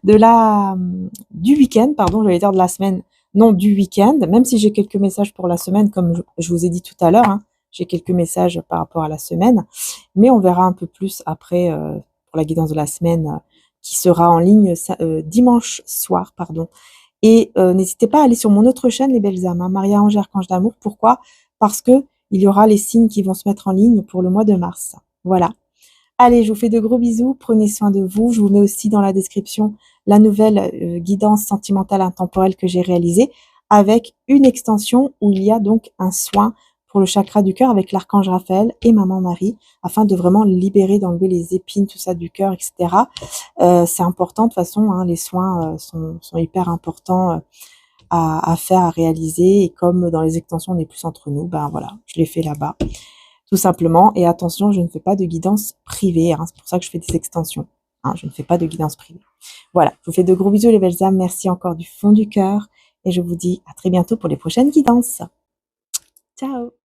du week-end, pardon, j'allais dire de la semaine, non du week-end, même si j'ai quelques messages pour la semaine, comme je vous ai dit tout à l'heure, hein, j'ai quelques messages par rapport à la semaine, mais on verra un peu plus après pour la guidance de la semaine qui sera en ligne dimanche soir, pardon. Et n'hésitez pas à aller sur mon autre chaîne, Les Belles Âmes, hein, Maria Ange Archange d'Amour. Pourquoi? Parce que il y aura les signes qui vont se mettre en ligne pour le mois de mars. Voilà. Allez, je vous fais de gros bisous, prenez soin de vous. Je vous mets aussi dans la description la nouvelle guidance sentimentale intemporelle que j'ai réalisée avec une extension où il y a donc un soin pour le chakra du cœur avec l'archange Raphaël et maman Marie afin de vraiment libérer, d'enlever les épines, tout ça du cœur, etc. C'est important de toute façon, hein, les soins sont hyper importants à faire, à réaliser. Et comme dans les extensions, on est plus entre nous, ben voilà, je l'ai fait là-bas, tout simplement. Et attention, je ne fais pas de guidance privée, hein, c'est pour ça que je fais des extensions. Hein, je ne fais pas de guidance privée. Voilà, je vous fais de gros bisous les belles âmes, merci encore du fond du cœur. Et je vous dis à très bientôt pour les prochaines guidances. Ciao!